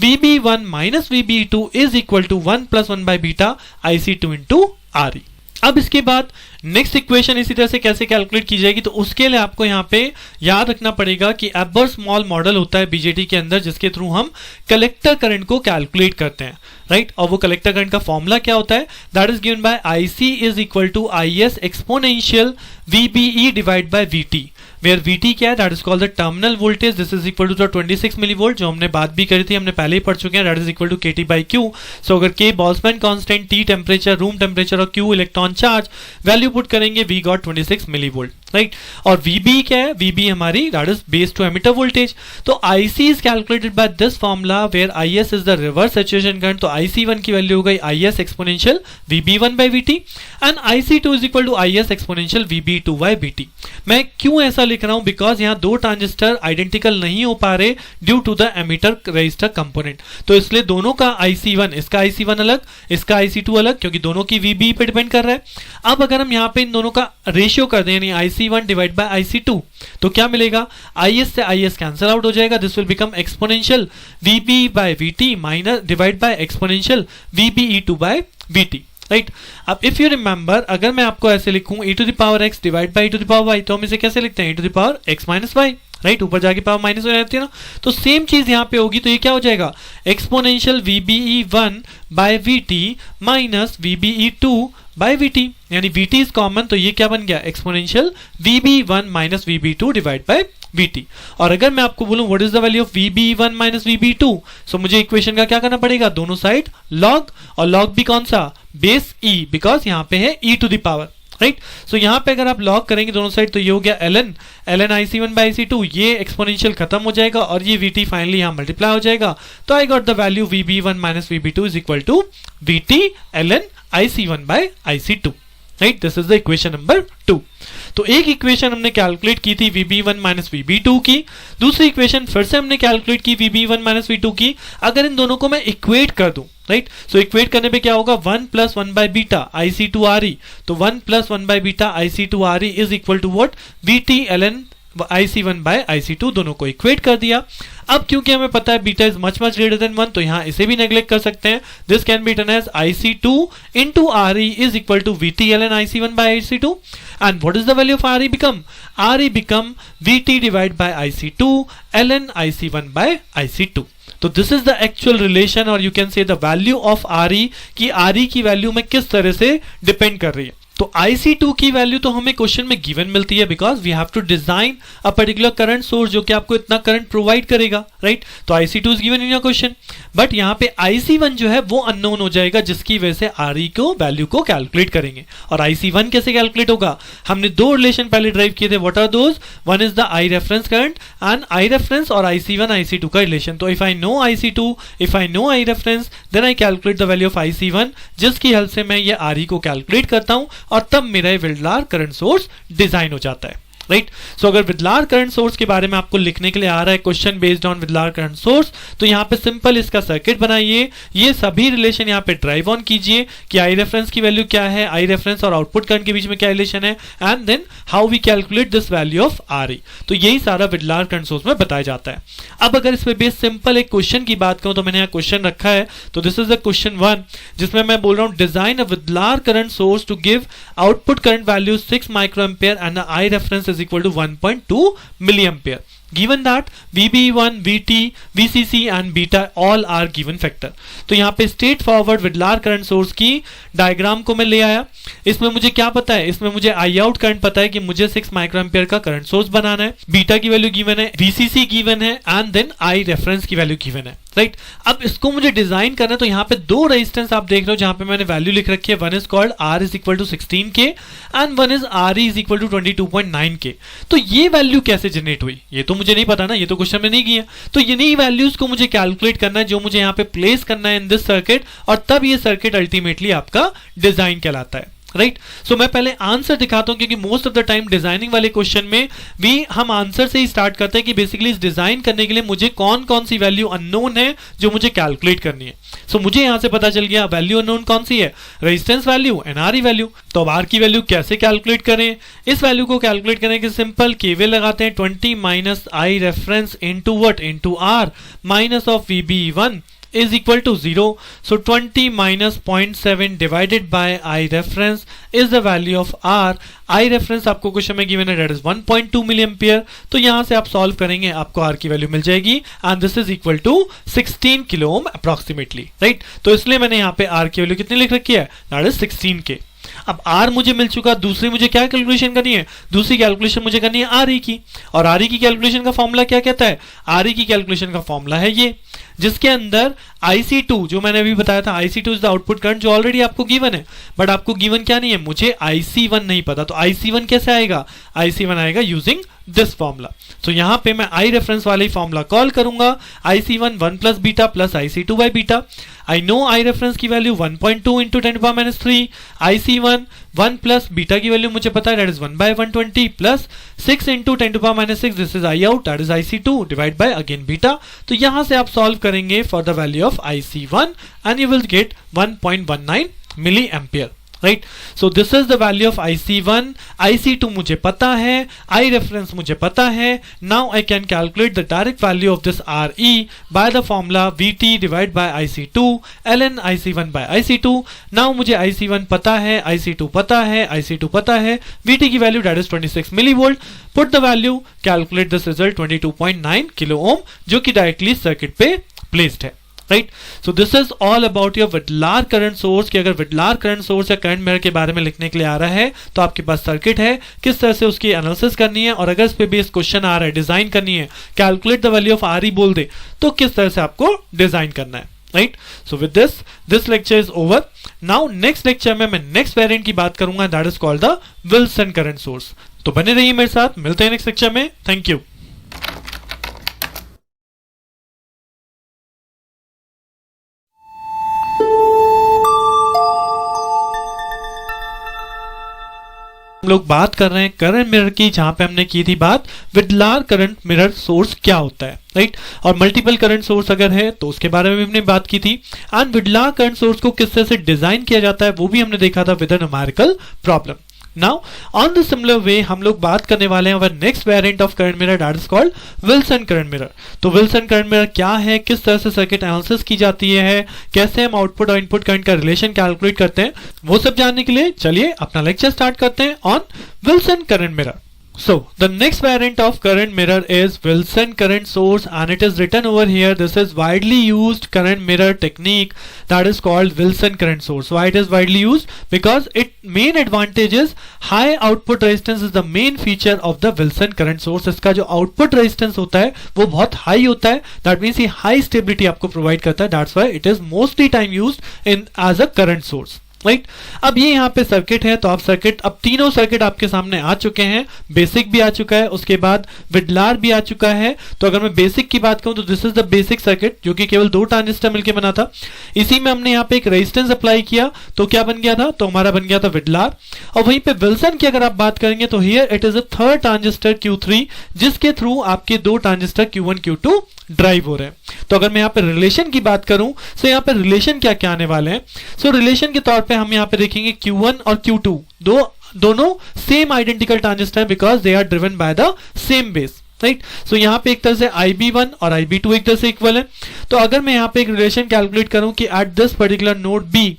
VB1 minus VB2 is equal to 1 plus 1 by beta IC2 into RE. अब इसके बाद नेक्स्ट इक्वेशन इसी तरह से कैसे कैलकुलेट की जाएगी तो उसके लिए आपको यहाँ पे याद रखना पड़ेगा कि एबर स्मॉल मॉडल होता है बीजेटी के अंदर जिसके थ्रू हम कलेक्टर करंट को कैलकुलेट करते हैं. राइट और वो कलेक्टर करंट का फॉर्मूला क्या होता है that is given by IC is equal to IS exponential VBE divide by VT where VT क्या है that is called the terminal voltage this is equal to 26 millivolt जो हमने बात भी करी थी हमने पहले ही पढ़ चुके हैं that is equal to KT by Q. So अगर K Boltzmann constant T temperature room temperature और Q electron charge value put करेंगे वी गॉट 26 मिलीवोल्ट. राइट और VB क्या है VB हमारी that is base to emitter voltage. तो IC is calculated by this formula where IS is the reverse saturation current तो IC1 की value हो गई IS exponential VB1 by VT and IC2 is equal to IS exponential VB2 by VT. मैं क्यों ऐसा लिख रहा हूं बिकॉज यहां दो ट्रांजिस्टर आइडेंटिकल नहीं हो पा रहे due to the emitter resistor component तो इसलिए दोनों का IC1 इसका IC1 अलग इसका IC2 अलग क्योंकि दोनों की VB पे डिपेंड कर रहा है. अब अगर हम यहां पे इन दोनों का रेशियो कर दें यानी IC1 डिवाइड बाय IC2 तो क्या मिलेगा IS से IS कैंसिल आउट हो जाएगा this will become exponential VB by VT minus divide by exponential VBE2 by VT. Right अब इफ यू रिमेंबर अगर मैं आपको ऐसे लिखूं e to the power x divide by e to the power y तो हम इसे कैसे लिखते हैं e to the power x minus y. Right ऊपर जाके पावर माइनस हो जाती है ना तो सेम चीज यहां पे होगी तो ये क्या हो जाएगा exponential VBE1 by VT minus VBE2 by VT यानी VT इज कॉमन तो ये क्या बन गया exponential VB1 minus VB2 divide by VT. और अगर मैं आपको बोलूं what is the value of VB1 minus VB2 so मुझे इक्वेशन का क्या करना पड़ेगा दोनों साइड लॉग और लॉग भी कौन सा बेस E बिकॉज यहां पे है e to the power. Right. So यहाँ पे अगर आप लॉग करेंगे दोनों साइड तो ये हो गया ln IC1 बाई IC2, ये एक्सपोनेंशियल खत्म हो जाएगा और ये VT फाइनली यहाँ मल्टीप्लाई हो जाएगा। तो I got the value VB1 minus VB2 is equal to VT ln IC1 by IC2, right. This is the equation number 2। तो एक इक्वेशन हमने कैलकुलेट की थी VB1 माइनस VB2 की, दूसरी इक्वेशन फिर से हमने कैलकुलेट की VB1 माइनस V2 की। अगर इन दोनों को मैं इक्वेट कर दूं, राइट, सो इक्वेट करने पे क्या होगा 1 plus 1 by beta IC2 RE, तो 1 plus 1 by beta IC2 RE is equal to what VT ln IC1 by IC2, दोनों को इक्वेट कर दिया। अब क्योंकि हमें पता है beta is much greater than 1, तो यहां इसे भी नेग्लेक्ट कर सकते हैं। This can be written as IC2 into RE is equal to VT ln IC1 by IC2, and what is the value of RE become? RE become VT divided by IC2 ln IC1 by IC2। तो this is the actual relation, और you can say the value of RE कि RE की value में किस तरह से depend कर रही है। तो IC2 की वैल्यू तो हमें क्वेश्चन में गिवन मिलती है because we have to design a particular current source जो कि आपको इतना करंट प्रोवाइड करेगा, राइट। तो IC2 is given in your question, but यहाँ पे IC1 जो है वो अननोन हो जाएगा, जिसकी वजह से RE को वैल्यू को कैलकुलेट करेंगे। और IC1 कैसे कैलकुलेट होगा? हमने दो रिलेशन पहले ड्राइव किए थे। What are those? One is the I reference current and I reference और IC1 IC2 का रिलेशन। तो if I know IC2, if I know I reference, then I calculate the value of IC1, जिसकी help से मैं ये RE को calculate करता हूं और तब मेरा विडलार करंट सोर्स डिजाइन हो जाता है, राइट। सो अगर विडलार करंट सोर्स के बारे में आपको लिखने के लिए आ रहा है question based on Widlar current source, तो यहाँ पे सिंपल इसका सर्किट बनाइए, ये सभी रिलेशन यहाँ पे ड्राइव ऑन कीजिए कि I रेफरेंस की वैल्यू क्या है, I रेफरेंस और आउटपुट करंट के बीच में क्या रिलेशन है, and then how we calculate this value of RE। तो यही सारा विडलार करंट सोर्स में बताया जाता है। अब अगर इस पे बेस सिंपल एक क्वेश्चन की बात करूं तो मैंने यहाँ क्वेश्चन रखा है, तो दिस इज द क्वेश्चन 1, जिसमें मैं बोल रहा हूं design a Widlar current source to give output current value 6 microampere and I reference is equal to 1.2 milliampere. Given that VB1, VT, VCC and beta all are given factor. तो यहाँ पे straight forward विडलार current source की diagram को मैं ले आया। इसमें मुझे क्या पता है? इसमें मुझे I आउट करंट पता है कि मुझे 6 माइक्रोएम्पियर का करंट सोर्स बनाना है, बीटा की वैल्यू गिवन है, VCC गिवन है एंड देन I रेफरेंस की वैल्यू गिवन है, राइट। अब इसको मुझे डिजाइन करना है, तो यहाँ पे दो रेजिस्टेंस आप देख रहे हो जहां पे मैंने वैल्यू लिख रखी है। One is called R is equal to 16K and one is RE is equal to 22.9K। तो ये वैल्यू कैसे जनरेट हुई ये तो मुझे नहीं पता ना, ये तो क्वेश्चन में नहीं किया। तो इन्हीं वैल्यूज को मुझे कैलकुलेट करना है, जो मुझे यहाँ पे प्लेस करना है इन दिस सर्किट, और तब ये सर्किट अल्टीमेटली आपका डिजाइन कहलाता है, राइट। सो मैं पहले आंसर दिखाता हूं, क्योंकि most of the time designing वाले क्वेश्चन में भी हम आंसर से ही स्टार्ट करते हैं कि बेसिकली इस डिजाइन करने के लिए मुझे कौन कौन सी वैल्यू अननोन है जो मुझे कैलकुलेट करनी है। सो मुझे यहां से पता चल गया वैल्यू अननोन कौन सी है, resistance value and RE value. तो अब R की वैल्यू कैसे कैलकुलेट करें? इस वैल्यू को कैलकुलेट करने के सिंपल KVL लगाते हैं, 20 minus I reference into what, into R minus of VB1 is equal to 0. So 20 minus 0.7 divided by I reference is the value of R. I reference आपको question में given है, that is 1.2 milliampere। तो यहां से आप solve करेंगे, आपको R की वैल्यू मिल जाएगी and this is equal to 16 kilo ohm approximately, right। तो इसलिए मैंने यहाँ पे R की वैल्यू कितनी लिख रखी है, that is 16K। अब R मुझे मिल चुका, दूसरी मुझे क्या कैलकुलेशन करनी है? दूसरी कैलकुलेशन मुझे करनी है RE की, और RE की कैलकुलेशन का फॉर्मूला क्या कहता है? RE की कैलकुलेशन का फॉर्मूला है ये, जिसके अंदर IC2 जो मैंने अभी बताया था, IC2 is the output current जो ऑलरेडी आपको गिवन है, बट आपको गिवन क्या नहीं है, मुझे IC1 नहीं पता। तो IC1 कैसे आएगा? IC1 आएगा यूजिंग दिस फॉर्मूला। तो यहां पे मैं I रेफरेंस वाला ही फॉर्मूला कॉल करूंगा, IC1 1 plus beta plus IC2 by beta. I know I reference की value 1.2 into 10⁻³ IC1 1 plus beta की वैल्यू मुझे पता है, that is 1/120 plus 6 into 10⁻⁶, this is I out, that is IC2 divide by again beta. तो यहां से आप solve करेंगे for the value of IC1 and you will get 1.19 milliampere, right. So this is the value of IC1। IC2 मुझे पता है, I reference मुझे पता है। Now I can calculate the direct value of this RE by the formula VT divide by IC2 ln IC1 by IC2। Now मुझे IC1 पता है, IC2 पता है, IC2 पता है, VT की value that is 26 millivolt. Put the value, calculate this result 22.9 kilo ohm, जो कि डायरेक्टली सर्किट पे प्लेस्ड है, right. So this is all about your Widlar current source, कि अगर विडलार करंट सोर्स या करंट मिरर के बारे में लिखने के लिए आ रहा है तो आपके पास सर्किट है, किस तरह से उसकी एनालिसिस करनी है, और अगर इस पे बेस क्वेश्चन आ रहा है, डिजाइन करनी है, calculate the value of RE बोल दे, तो किस तरह से आपको डिजाइन करना है, right. So with this lecture is over. Now next lecture में मैं नेक्स्ट वेरिएंट की बात करूंगा, that is called the Wilson current source. तो बने रहिए मेरे साथ, मिलते हैं नेक्स्ट लेक्चर में। Thank you. हम लोग बात कर रहे हैं करंट मिरर की, जहां पे हमने की थी बात विडलार करंट मिरर सोर्स क्या होता है, राइट। और मल्टीपल करंट सोर्स अगर है तो उसके बारे में भी हमने बात की थी। एंड विडलार करंट सोर्स को किस तरह से डिजाइन किया जाता है वो भी हमने देखा था with a numerical problem. Now on the similar way हम लोग बात करने वाले हैं our next variant of current mirror, that is called Wilson current mirror. तो विल्सन करंट मिरर क्या है, किस तरह से सर्किट एनालिसिस की जाती है, कैसे हम आउटपुट और इनपुट करंट का रिलेशन कैलकुलेट करते हैं, वो सब जानने के लिए चलिए अपना लेक्चर स्टार्ट करते हैं on Wilson current mirror. So the next variant of current mirror is Wilson current source, and it is written over here. This is widely used current mirror technique that is called Wilson current source. Why it is widely used? Because its main advantage is high output resistance is the main feature of the Wilson current source. इसका जो output resistance होता है वो बहुत high होता है, that means ये high stability आपको provide करता है, that's why it is mostly time used in as a current source. Right. अब ये यहाँ पे सर्किट है, तो आप सर्किट, अब तीनों सर्किट आपके सामने आ चुके हैं। बेसिक भी आ चुका है, उसके बाद विडलार भी आ चुका है। तो अगर मैं बेसिक की बात करूं तो this is the basic circuit, जो कि केवल 2 ट्रांजिस्टर मिलकर बना था। इसी में हमने यहाँ पे एक रेजिस्टेंस अप्लाई किया, तो क्या बन गया था, तो हमारा बन गया था विडलार। और वहीं पे विल्सन की अगर आप बात करेंगे तो here it is a third transistor Q3, जिसके थ्रू आपके 2 ट्रांजिस्टर Q1 Q2 ड्राइव हो रहे हैं। तो अगर मैं यहाँ पे रिलेशन की बात करूं तो यहाँ पे रिलेशन क्या क्या आने वाले हैं। सो रिलेशन के तौर पे हम यहाँ पे देखेंगे Q1 और Q2 दोनों same identical transistor, because they are driven by the same base, right. So यहाँ पे एक तरह से IB1 और IB2 एक तरह से इक्वल है। तो अगर मैं यहाँ पे एक रिलेशन कैलकुलेट करूं कि at this particular node B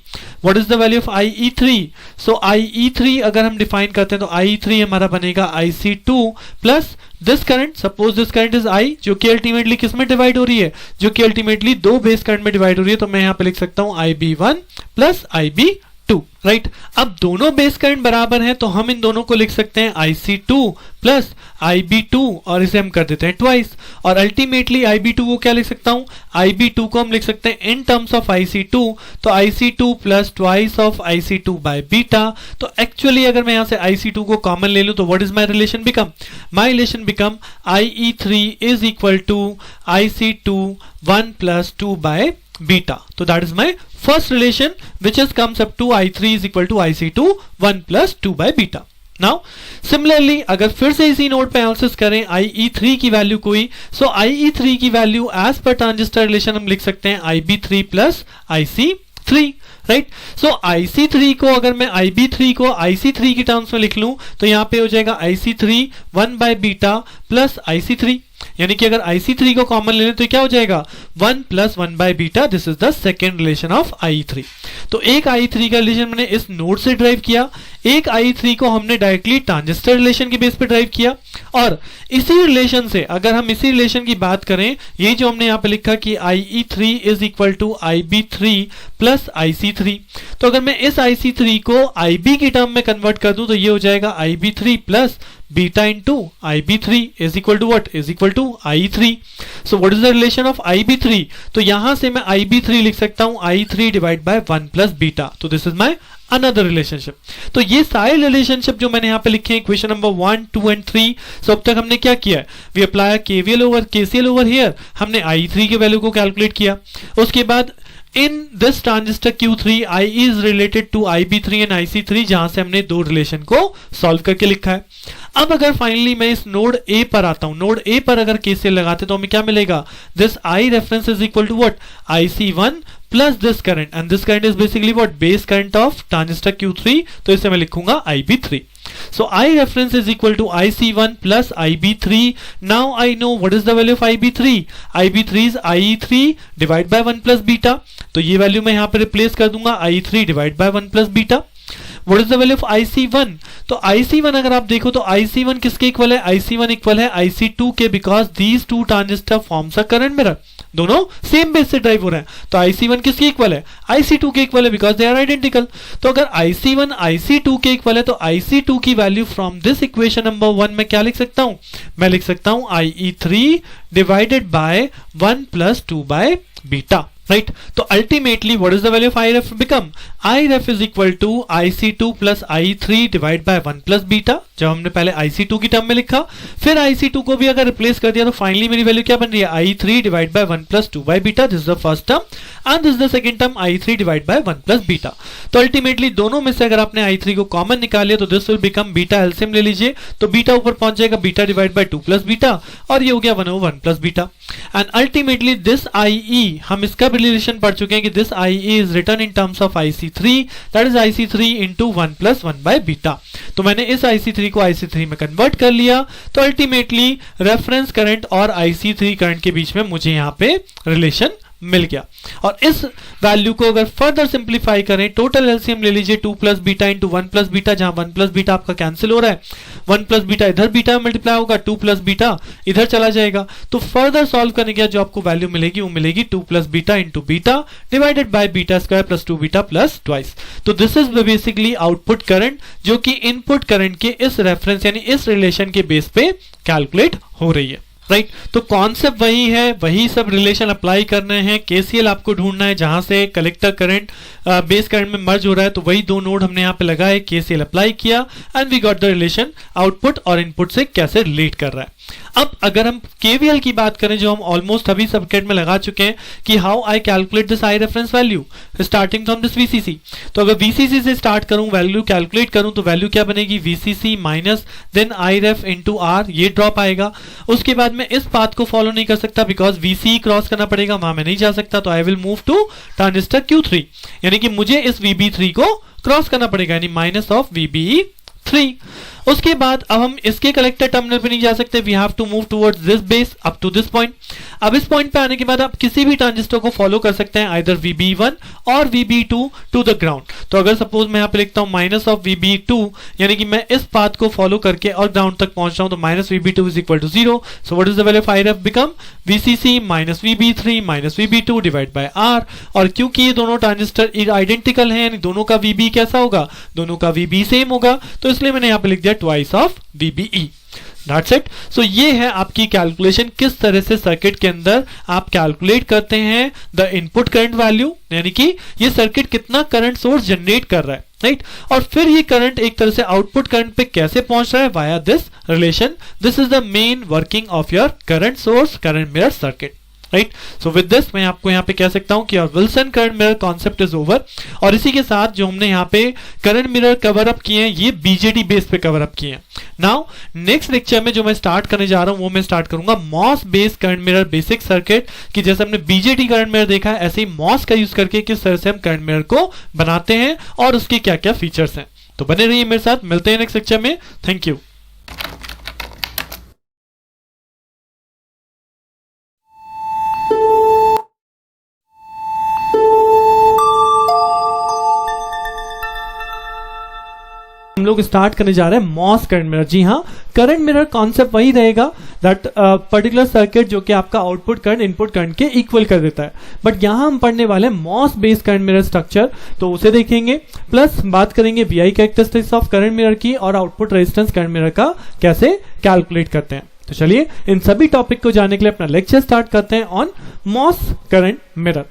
what is the value of IE3, so IE3 अगर हम डिफाइन करते हैं तो IE3 हमारा बनेगा IC2 plus this current, suppose this current is I, जो कि अल्टीमेटली किस में डिवाइड हो रही है, जो कि अल्टीमेटली 2 बेस करंट में डिवाइड हो रही है। तो मैं यहाँ पे लिख सकता हूं IB1 प्लस IB2, राइट। अब दोनों बेस करंट बराबर हैं, तो हम इन दोनों को लिख सकते हैं IC2 प्लस IB2, और इसे हम कर देते हैं ट्वाइस। और अल्टीमेटली IB2 को क्या लिख सकता हूं, IB2 को हम लिख सकते हैं इन टर्म्स ऑफ IC2, तो IC2 plus twice of IC2 by beta. तो एक्चुअली अगर मैं यहां से IC2 को कॉमन ले लूं तो what is my relation become, my relation become IE3 is equal to IC2 1 plus 2 by beta. तो that is my first relation which is comes up to I3 is equal to IC2 1 plus 2 by beta. Now similarly अगर फिर से इसी node पे analysis करें IE3 की value कोई, so IE3 की value as per transistor relation हम लिख सकते हैं IB3 प्लस IC3, राइट। सो IC3 को अगर मैं IB3 को IC3 की टर्म्स में लिख लूं तो यहां पे हो जाएगा IC3 1 by beta plus IC3, यानी कि अगर IC3 को कॉमन ले लें तो क्या हो जाएगा 1 plus 1 by beta. This is the second relation of IE3। तो एक IE3 का रिलेशन मैंने इस नोड से ड्राइव किया, एक IE3 को हमने डायरेक्टली ट्रांजिस्टर रिलेशन के बेस पे ड्राइव किया। और इसी रिलेशन से अगर हम इसी रिलेशन की बात करें, ये जो हमने यहाँ पे लिखा कि IE3 is equal to IB3 plus IC3, तो अगर मैं इस IC3 को IB की टर्म में कन्वर्ट कर दूं तो ये हो जाएगा IB3 plus beta into IB3 is equal to what, is equal to IE3। So what is the relation of IB3, तो यहां से मैं IB3 लिख सकता हूं I3 divide by 1 plus beta. तो this is my another relationship. तो ये सारे रिलेशनशिप जो मैंने यहाँ पे लिखे हैं इक्वेशन नंबर 1, 2 एंड 3, सो अब तक हमने क्या किया है, we apply KVL over KCL over here, हमने I3 के वैल्यू को कैलकुलेट किया। उसके बाद in this transistor Q3 I is related to IB3 and IC3, जहां से हमने 2 रिलेशन को सॉल्व करके लिखा है। अब अगर फाइनली मैं इस नोड A पर आता हूं, नोड A पर अगर KCL लगाते तो हमें क्या मिलेगा, this I reference is equal to what, IC1 plus this current, and this current is basically what, base current of transistor Q3, तो इसे मैं लिखूंगा IB3। So I reference is equal to IC1 plus IB3. Now I know what is the value of IB3. IB3 is IE3 divided by 1 plus beta. तो ये value मैं यहाँ पे replace कर दूंगा IE3 divided by 1 plus beta. What is the value of IC1? तो IC1 अगर आप देखो तो IC1 किसके इक्वल है, IC1 इक्वल है IC2 के, because these 2 transistor forms a current mirror, दोनों सेम बेस से ड्राइव हो रहे हैं। तो IC1 किसके इक्वल है, IC2 के इक्वल है, बिकॉज दे आर आइडेंटिकल। तो अगर IC1 IC2 के इक्वल है तो IC2 की value from this equation number 1 में क्या लिख सकता हूं, मैं लिख सकता हूं IE3 divided by 1 plus 2 by beta. Right तो ultimately what is the value of I ref become I ref is equal to IC2 plus I3 divide by 1 plus beta. जब हमने पहले IC2 की टर्म में लिखा फिर IC2 को भी अगर रिप्लेस कर दिया तो फाइनली मेरी वैल्यू क्या बन रही है I3 divide by 1 plus 2 by beta. This is the first term and this is the second term I3 divide by 1 plus beta. तो अल्टीमेटली दोनों में से अगर आपने I3 को कॉमन निकाल लिया तो this will become beta. LCM ले लीजिए तो बीटा ऊपर पहुंच जाएगा beta divide by 2 plus beta और ये हो गया 1/1 plus beta. And ultimately this IE हम इसका भी रिलेशन पढ़ चुके हैं कि दिस IE is written in terms of IC3 that is IC3 into 1 plus 1 by beta. तो मैंने इस IC3 को IC3 में कन्वर्ट कर लिया तो अल्टीमेटली रेफरेंस करंट और IC3 करंट के बीच में मुझे यहाँ पे रिलेशन मिल गया। और इस वैल्यू को अगर फर्दर सिंप्लीफाई करें टोटल एलसीएम ले लीजिए 2 plus beta into 1 plus beta, जहां 1 प्लस बीटा आपका कैंसिल हो रहा है, 1 प्लस बीटा इधर बीटा में मल्टीप्लाई होगा, 2 प्लस बीटा इधर चला जाएगा। तो फर्दर सॉल्व करने के बाद जो आपको वैल्यू मिलेगी वो मिलेगी 2 plus beta into beta divided by beta square plus 2 beta plus twice. तो this is basically output current जो कि इनपुट करंट के इस रेफरेंस यानी इस रिलेशन के बेस पे कैलकुलेट हो रही है। राइट तो कॉन्सेप्ट वही है, वही सब रिलेशन अप्लाई करने हैं। केसीएल आपको ढूंढना है जहां से कलेक्टर करंट बेस करंट में मर्ज हो रहा है, तो वही दो नोड हमने यहाँ पे लगाए, केसीएल अप्लाई किया and we got the relation output और इनपुट से कैसे रिलेट कर रहा है। अब अगर हम केवीएल की बात करें जो हम ऑलमोस्ट अभी सर्किट में लगा चुके हैं कि how I calculate this I reference value starting from this VCC. तो अगर वीसीसी से स्टार्ट करूं वैल्यू कैलकुलेट करूं तो वैल्यू क्या बनेगी VCC minus then I ref into R, ये ड्रॉप आएगा। उसके बाद मैं इस पाथ को फॉलो नहीं कर सकता बिकॉज वीसी क्रॉस करना पड़ेगा, वहां मैं नहीं जा सकता, तो I will move to transistor Q3 यानी कि मुझे इस VB3 को क्रॉस करना पड़ेगा यानी माइनस ऑफ VBE3। उसके बाद अब हम इसके कलेक्टर टर्मिनल पे नहीं जा सकते, we have to move towards this base up to this point. अब इस पॉइंट पे आने के बाद आप किसी भी ट्रांजिस्टर को फॉलो कर सकते हैं, आइदर VB1 और VB2 टू द ग्राउंड। तो अगर सपोज मैं यहाँ पे लिखता हूँ माइनस ऑफ VB2 यानी कि मैं इस पाथ को फॉलो करके और ग्राउंड तक पहुंच रहा हूं, तो minus VB2 is equal to 0। So what is the value of I ref become VCC minus VB3 minus VB2 divide by R। और क्योंकि ये दोनों ट्रांजिस्टर आइडेंटिकल हैं यानी दोनों का VB कैसा होगा, दोनों का VB सेम होगा, तो इसलिए मैंने यहाँ पे लिख दिया twice of VBE। That's it. So ये है आपकी कैलकुलेशन, किस तरह से सर्किट के अंदर आप कैलकुलेट करते हैं द इनपुट करंट वैल्यू, यानी कि ये सर्किट कितना करंट सोर्स जनरेट कर रहा है, राइट और फिर ये करंट एक तरह से आउटपुट करंट पे कैसे पहुंच रहा है via this relation. This is the main working of your current source current mirror circuit, right. So with this मैं आपको यहाँ पे कह सकता हूं कि और Wilson current mirror concept is over. और इसी के साथ जो हमने यहाँ पे करंट मिरर कवर अप किए हैं ये बीजेटी बेस पे कवर अप किए हैं। नाउ नेक्स्ट लेक्चर में जो मैं स्टार्ट करने जा रहा हूं वो मैं स्टार्ट करूंगा MOS based current mirror basic circuit, कि जैसे हमने बीजेटी करंट मिरर देखा है ऐसे ही मॉस का यूज करके किस तरह से हम करंट मिरर को बनाते हैं और उसके क्या क्या फीचर्स हैं। तो बने रहिए मेरे साथ, मिलते हैं नेक्स्ट लेक्चर में। Thank you. हम लोग स्टार्ट करने जा रहे हैं मॉस करंट मिरर। जी हाँ, करंट मिरर कॉन्सेप्ट वही रहेगा दैट पर्टिकुलर सर्किट जो कि आपका आउटपुट करंट इनपुट करंट के इक्वल कर देता है, बट यहां हम पढ़ने वाले हैं MOS based current mirror structure, तो उसे देखेंगे प्लस बात करेंगे VI characteristics of current mirror की और आउटपुट रेजिस्टेंस करंट मिरर का कैसे कैलकुलेट करते हैं। तो चलिए इन सभी टॉपिक को जानने के लिए अपना लेक्चर स्टार्ट करते हैं on MOS current mirror.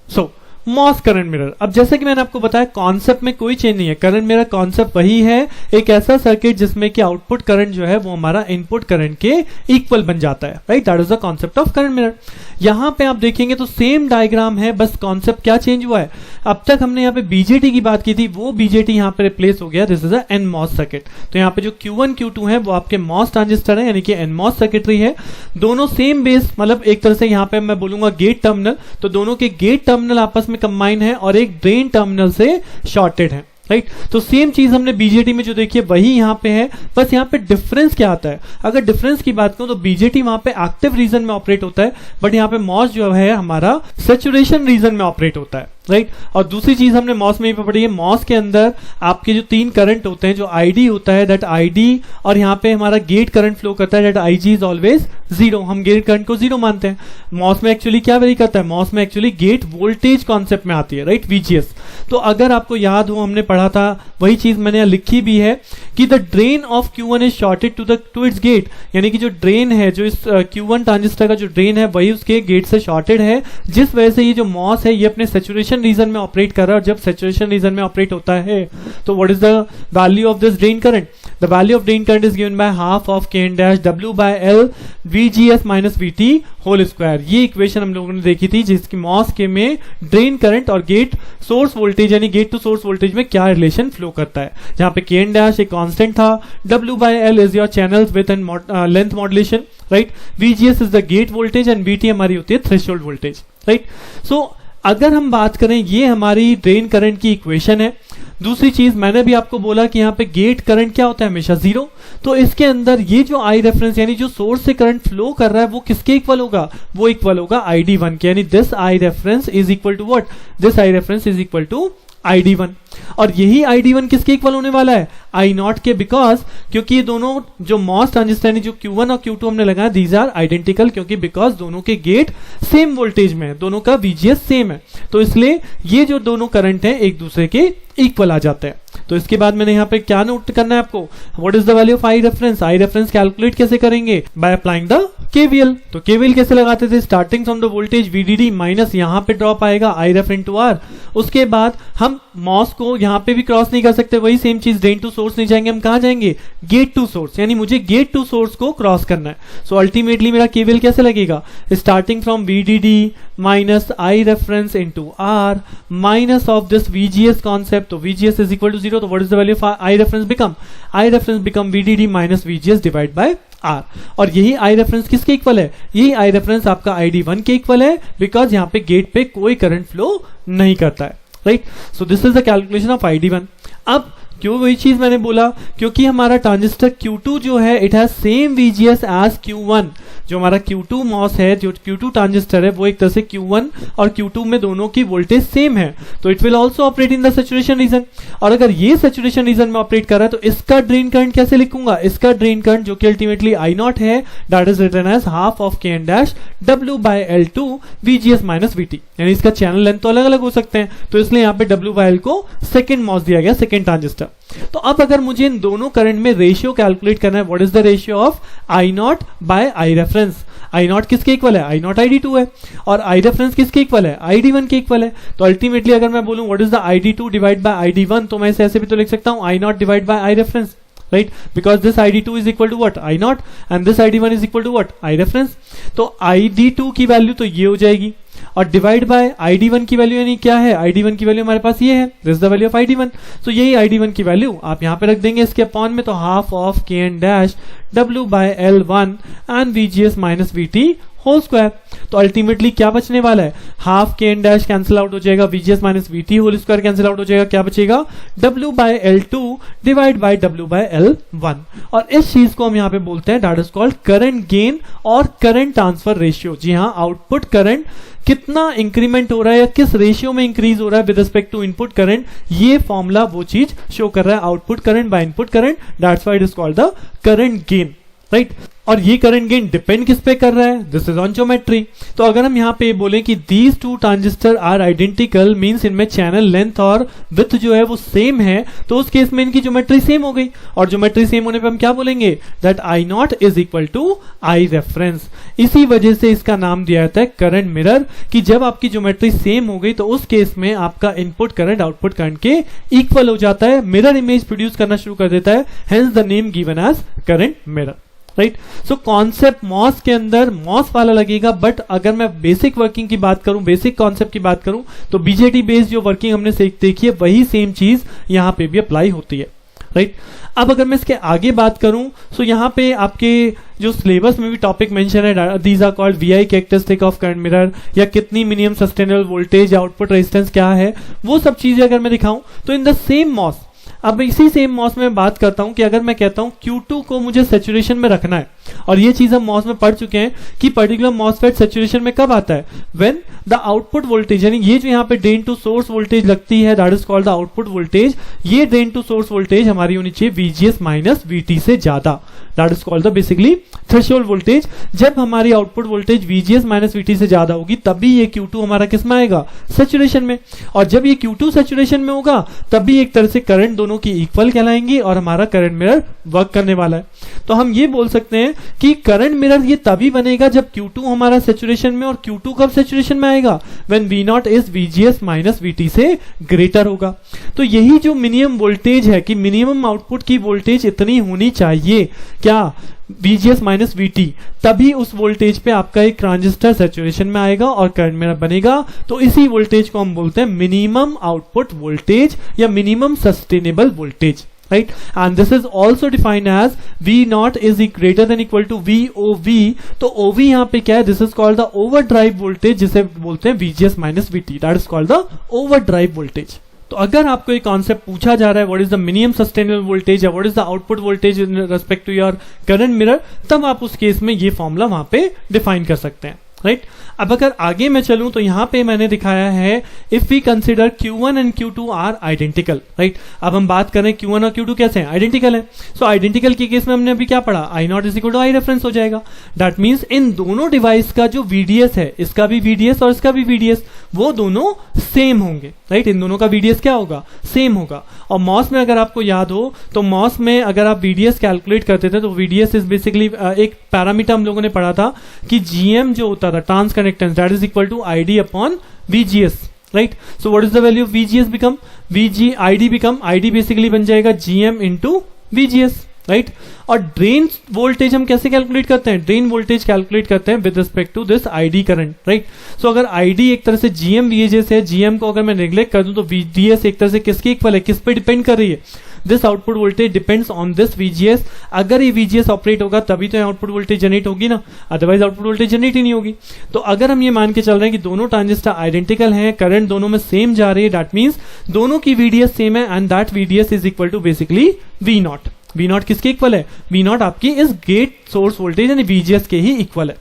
So MOS current mirror, अब जैसे कि मैंने आपको बताया कॉन्सेप्ट में कोई चेंज नहीं है, करंट मिरर कॉन्सेप्ट वही है, एक ऐसा सर्किट जिसमें कि आउटपुट करंट जो है वो हमारा इनपुट करंट के इक्वल बन जाता है, right. That is the concept of current mirror. यहां पे आप देखेंगे तो सेम डायग्राम है, बस कॉन्सेप्ट क्या चेंज हुआ है। अब तक हमने यहाँ पे बीजेटी की बात की थी, वो बीजेटी यहाँ पे रिप्लेस हो गया, this is a NMOS circuit. तो यहाँ पे जो Q1 Q2 है वो आपके मॉस ट्रांजिस्टर है यानी कि एनमॉस सर्किटरी है, दोनों सेम बेस, मतलब एक तरह से यहाँ पे मैं बोलूंगा गेट टर्मिनल, तो दोनों के गेट टर्मिनल आपस में कंबाइन है और एक ड्रेन टर्मिनल से शॉर्टेड है, राइट। तो सेम चीज हमने बीजेटी में जो देखी है वही यहाँ पे है, बस यहाँ पे डिफरेंस क्या आता है। अगर डिफरेंस की बात करूं तो बीजेटी वहां पे एक्टिव रीजन में ऑपरेट होता है, बट यहाँ पे मॉस जो है हमारा सैचुरेशन रीजन में ऑपरेट होता है, राइट और दूसरी चीज हमने मॉस में पढ़ी है, मॉस के अंदर आपके जो 3 करंट होते हैं, जो आईडी होता है दैट आईडी, और यहाँ पे हमारा गेट करंट फ्लो करता है दैट आईजी इज ऑलवेज 0, हम गेट करंट को 0 मानते हैं। मॉस में एक्चुअली क्या वेरी करता है, मॉस में एक्चुअली गेट वोल्टेज कॉन्सेप्ट में आती है, राइट, वीजीएस। तो अगर आपको याद हो हमने पढ़ा था वही चीज मैंने यहाँ लिखी भी है कि the drain of Q1 is shorted to its gate, यानी कि जो ड्रेन है, जो इस Q1 ट्रांजिस्टर का जो ड्रेन है वही उसके गेट से शॉर्टेड है, जिस वजह से ये जो मॉस है ये अपने सैचुरेशन रीजन में ऑपरेट कर रहा है। और जब सैचुरेशन रीजन में ऑपरेट होता है तो what is the value of this drain current, the value of drain current is given by half of kn dash W by L VGS minus VT whole square. ये equation हम लोगों ने देखी थी जिसकी मॉस के में ड्रेन करंट और गेट सोर्स वोल्टेज यानी गेट टू सोर्स वोल्टेज में क्या रिलेशन फ्लो करता है, जहां पे kn डैश एक कांस्टेंट था, W by L is your channel with and length modulation, right, VGS is the gate voltage and VT हमारी होती है थ्रेशोल्ड वोल्टेज, राइट। सो अगर हम बात करें, ये हमारी ड्रेन करंट की इक्वेशन है। दूसरी चीज मैंने भी आपको बोला कि यहाँ पे गेट करंट क्या होता है, हमेशा 0। तो इसके अंदर ये जो आई रेफरेंस यानी जो सोर्स से करंट फ्लो कर रहा है वो किसके इक्वल होगा, वो इक्वल होगा ID1 के, यानी this I reference is equal to what, this I reference is equal to ID1। और यही ID1 किसके इक्वल होने वाला है, I0 के, बिकॉज क्योंकि ये दोनों जो मॉस ट्रांजिस्टर जो Q1 और Q2 हमने लगाया दीज आर आइडेंटिकल, क्योंकि बिकॉज दोनों के गेट सेम वोल्टेज में है, दोनों का VGS सेम है, तो इसलिए ये जो दोनों करंट है एक दूसरे के इक्वल आ जाते हैं। तो इसके बाद मैंने यहाँ पे क्या नोट करना है आपको, what is the value of I reference, I reference calculate कैसे करेंगे, बाय अप्लाइंग द KVL। तो KVL कैसे लगाते थे, starting from the voltage VDD minus यहाँ पे ड्रॉप आएगा आई रेफ इनटू R, उसके बाद हम मॉस को यहाँ पे भी क्रॉस नहीं कर सकते, वही सेम चीज ड्रेन टू सोर्स नहीं जाएंगे, हम कहाँ जाएंगे, गेट टू सोर्स, यानी मुझे गेट टू सोर्स को क्रॉस करना है। सो अल्टीमेटली मेरा KVL कैसे लगेगा, starting from VDD minus I reference into R minus of this VGS concept, तो VGS इज इक्वल टू 0, तो what is the value of I reference become VDD minus VGS divide by R। और यही आई reference किसके इक्वल है, यही आई reference आपका ID1 के इक्वल है, बिकॉज यहाँ पे गेट पे कोई करंट फ्लो नहीं करता है, right. So this is the calculation of ID1। अब क्यों वही चीज मैंने बोला, क्योंकि हमारा ट्रांजिस्टर Q2 जो है it has same VGS as Q1, जो हमारा Q2 मॉस है, जो Q2 ट्रांजिस्टर है वो एक तरह से Q1 और Q2 में दोनों की वोल्टेज सेम है, तो it will also operate in the saturation region. और अगर ये सैचुरेशन रीजन में ऑपरेट कर रहा है तो इसका ड्रेन करंट कैसे लिखूंगा, इसका ड्रेन करंट जो कि अल्टीमेटली I0 है, that is written as half of kn dash W by L2 VGS minus VT, यानी इसका चैनल लेंथ तो अलग अलग हो सकते हैं, तो इसलिए यहाँ पे W बाय L को सेकेंड मॉस दिया गया, सेकेंड ट्रांजिस्टर। तो अब अगर मुझे इन दोनों करंट में रेशियो कैलकुलेट करना है, what is the ratio of I0 by I reference, I0 किसके इक्वल है, I0 ID2 है, और आई रेफरेंस किसके इक्वल है, ID1 के इक्वल है। तो अल्टीमेटली अगर मैं बोलूं what is the ID2 divide by ID1, तो मैं इसे ऐसे भी तो लिख सकता हूं I0 divide by I reference, right, because this ID2 is equal to what, I0, and this ID1 is equal to what, I reference। तो ID2 की वैल्यू तो ये हो जाएगी, और डिवाइड बाय ID1 की वैल्यू यानी क्या है, ID1 की वैल्यू हमारे पास ये है, this is the value of ID1। तो यही ID1 की वैल्यू आप यहाँ पे रख देंगे इसके अपॉन में, तो half of kn dash W by L1 and VGS minus VT whole square. तो अल्टीमेटली क्या बचने वाला है, half kn dash cancel out हो जाएगा, VGS minus VT whole square cancel out हो जाएगा, क्या बचेगा, W by L2 divide by W by L1। और इस चीज को हम यहाँ पे बोलते हैं that is called current gain और करंट ट्रांसफर रेशियो। जी हाँ, आउटपुट करंट कितना इंक्रीमेंट हो रहा है या किस रेशियो में इंक्रीज हो रहा है with respect to input current, ये फॉर्मूला वो चीज शो कर रहा है, output current by input current, that's why it is called the current gain, right. और ये करंट गेन डिपेंड किस पे कर रहा है, दिस इज ऑन ज्योमेट्री। तो अगर हम यहाँ पे बोले कि these two transistor are identical, means इनमें चैनल लेंथ और विड्थ जो है वो सेम है, तो उस केस में इनकी ज्योमेट्री सेम हो गई, और ज्योमेट्री सेम होने पे हम क्या बोलेंगे, that I0 is equal to I reference. इसी वजह से इसका नाम दिया जाता है करंट मिरर, कि जब आपकी ज्योमेट्री सेम हो गई तो उस केस में आपका इनपुट करंट आउटपुट करंट के इक्वल हो जाता है, मिरर इमेज प्रोड्यूस करना शुरू कर देता है, hence the name given as current mirror, right. So concept MOS के अंदर मॉस वाला लगेगा, बट अगर मैं बेसिक वर्किंग की बात करूं, बेसिक कॉन्सेप्ट की बात करूं, तो बीजेटी बेस्ड जो वर्किंग हमने देखी है वही सेम चीज यहां पे भी अप्लाई होती है, राइट। अब अगर मैं इसके आगे बात करूं, तो यहाँ पे आपके जो सिलेबस में भी टॉपिक मेंशन है, these are called VI characteristic of current mirror, या कितनी minimum sustainable voltage, output resistance क्या है, वो सब चीजें अगर मैं दिखाऊं, तो इन द सेम मॉस अब इसी सेम मॉस में बात करता हूं कि अगर मैं कहता हूं Q2 को मुझे सैचुरेशन में रखना है, और ये चीज हम मॉस में पढ़ चुके हैं कि पर्टिकुलर मॉसफेट सैचुरेशन में कब आता है, व्हेन द आउटपुट वोल्टेज, यानी ये जो यहाँ पे ड्रेन टू सोर्स वोल्टेज लगती है, that is called the output voltage, ये ड्रेन टू सोर्स वोल्टेज हमारी होनी चाहिए VGS माइनस VT से ज्यादा, that is called the basically threshold voltage. जब हमारी output voltage VGS minus VT से ज्यादा होगी तभी ये Q2 हमारा किस में आएगा, सैचुरेशन में, और जब ये Q2 सैचुरेशन में होगा तभी एक तरह से करंट दोनों की इक्वल कहलाएंगी और हमारा करंट मिरर वर्क करने वाला है। तो हम ये बोल सकते हैं कि करंट मिरर ये तभी बनेगा जब Q2 हमारा सैचुरेशन में, और Q2 कब सैचुरेशन में आएगा, when V0 is VGS minus VT से ग्रेटर होगा। तो यही जो मिनिमम वोल्टेज है कि मिनिमम आउटपुट की वोल्टेज इतनी होनी चाहिए, क्या, VGS माइनस VT, तभी उस वोल्टेज पे आपका एक ट्रांजिस्टर सैचुरेशन में आएगा और करंट मिरर बनेगा। तो इसी वोल्टेज को हम बोलते हैं मिनिमम आउटपुट वोल्टेज या minimum sustainable voltage, right? And this is also defined as V0 is greater than equal to VOV। तो OV यहाँ पे क्या है, this is called the overdrive voltage, जिसे बोलते हैं VGS minus VT, that is called the overdrive voltage। तो अगर आपको एक कॉन्सेप्ट पूछा जा रहा है what is the minimum sustainable voltage या what is the output voltage in respect to your current mirror, तब आप उस केस में ये फॉर्मूला वहां पे डिफाइन कर सकते हैं, राइट? अब अगर आगे मैं चलूं तो यहां पे मैंने दिखाया है if we consider Q1 and Q2 are identical, right? अब हम बात करें Q1 और Q2 कैसे हैं, आइडेंटिकल है। सो आइडेंटिकल के केस में हमने अभी क्या पढ़ा, I0 is equal to I reference हो जाएगा। दैट मींस इन दोनों डिवाइस का जो VDS है, इसका भी VDS और इसका भी VDS, वो दोनों सेम होंगे, राइट? इन दोनों का VDS क्या होगा, सेम होगा। और मॉस में अगर आपको याद हो तो मॉस में अगर आप VDS कैलकुलेट करते थे तो VDS इज बेसिकली एक पैरामीटर हम लोगों ने पढ़ा था कि GM जो होता था, transconductance, that is equal to ID upon VGS, right? So what is the value of VGS become ID basically बन जाएगा GM इंटू VGS, राइट? और ड्रेन वोल्टेज हम कैसे कैलकुलेट करते हैं, ड्रेन वोल्टेज कैलकुलेट करते हैं with respect to this ID current, right? So अगर ID एक तरह से GM VGS है, GM को अगर मैं नेग्लेक्ट कर दूं तो VDS एक तरह से किसके इक्वल है, किस पे डिपेंड कर रही है, this output voltage depends on this VGS। अगर ये VGS ऑपरेट होगा तभी तो आउटपुट वोल्टेज जनरेट होगी ना, अदरवाइज आउटपुट वोल्टेज जनरेट ही नहीं होगी। तो अगर हम ये मान के चल रहे हैं कि दोनों ट्रांजिस्टर आइडेंटिकल हैं, करंट दोनों में सेम जा रही है, दैट मींस दोनों की VDS सेम है and that VDS is equal to basically V0। V0 किसके इक्वल है, V0 आपकी इस गेट सोर्स वोल्टेज यानी VGS के ही इक्वल है।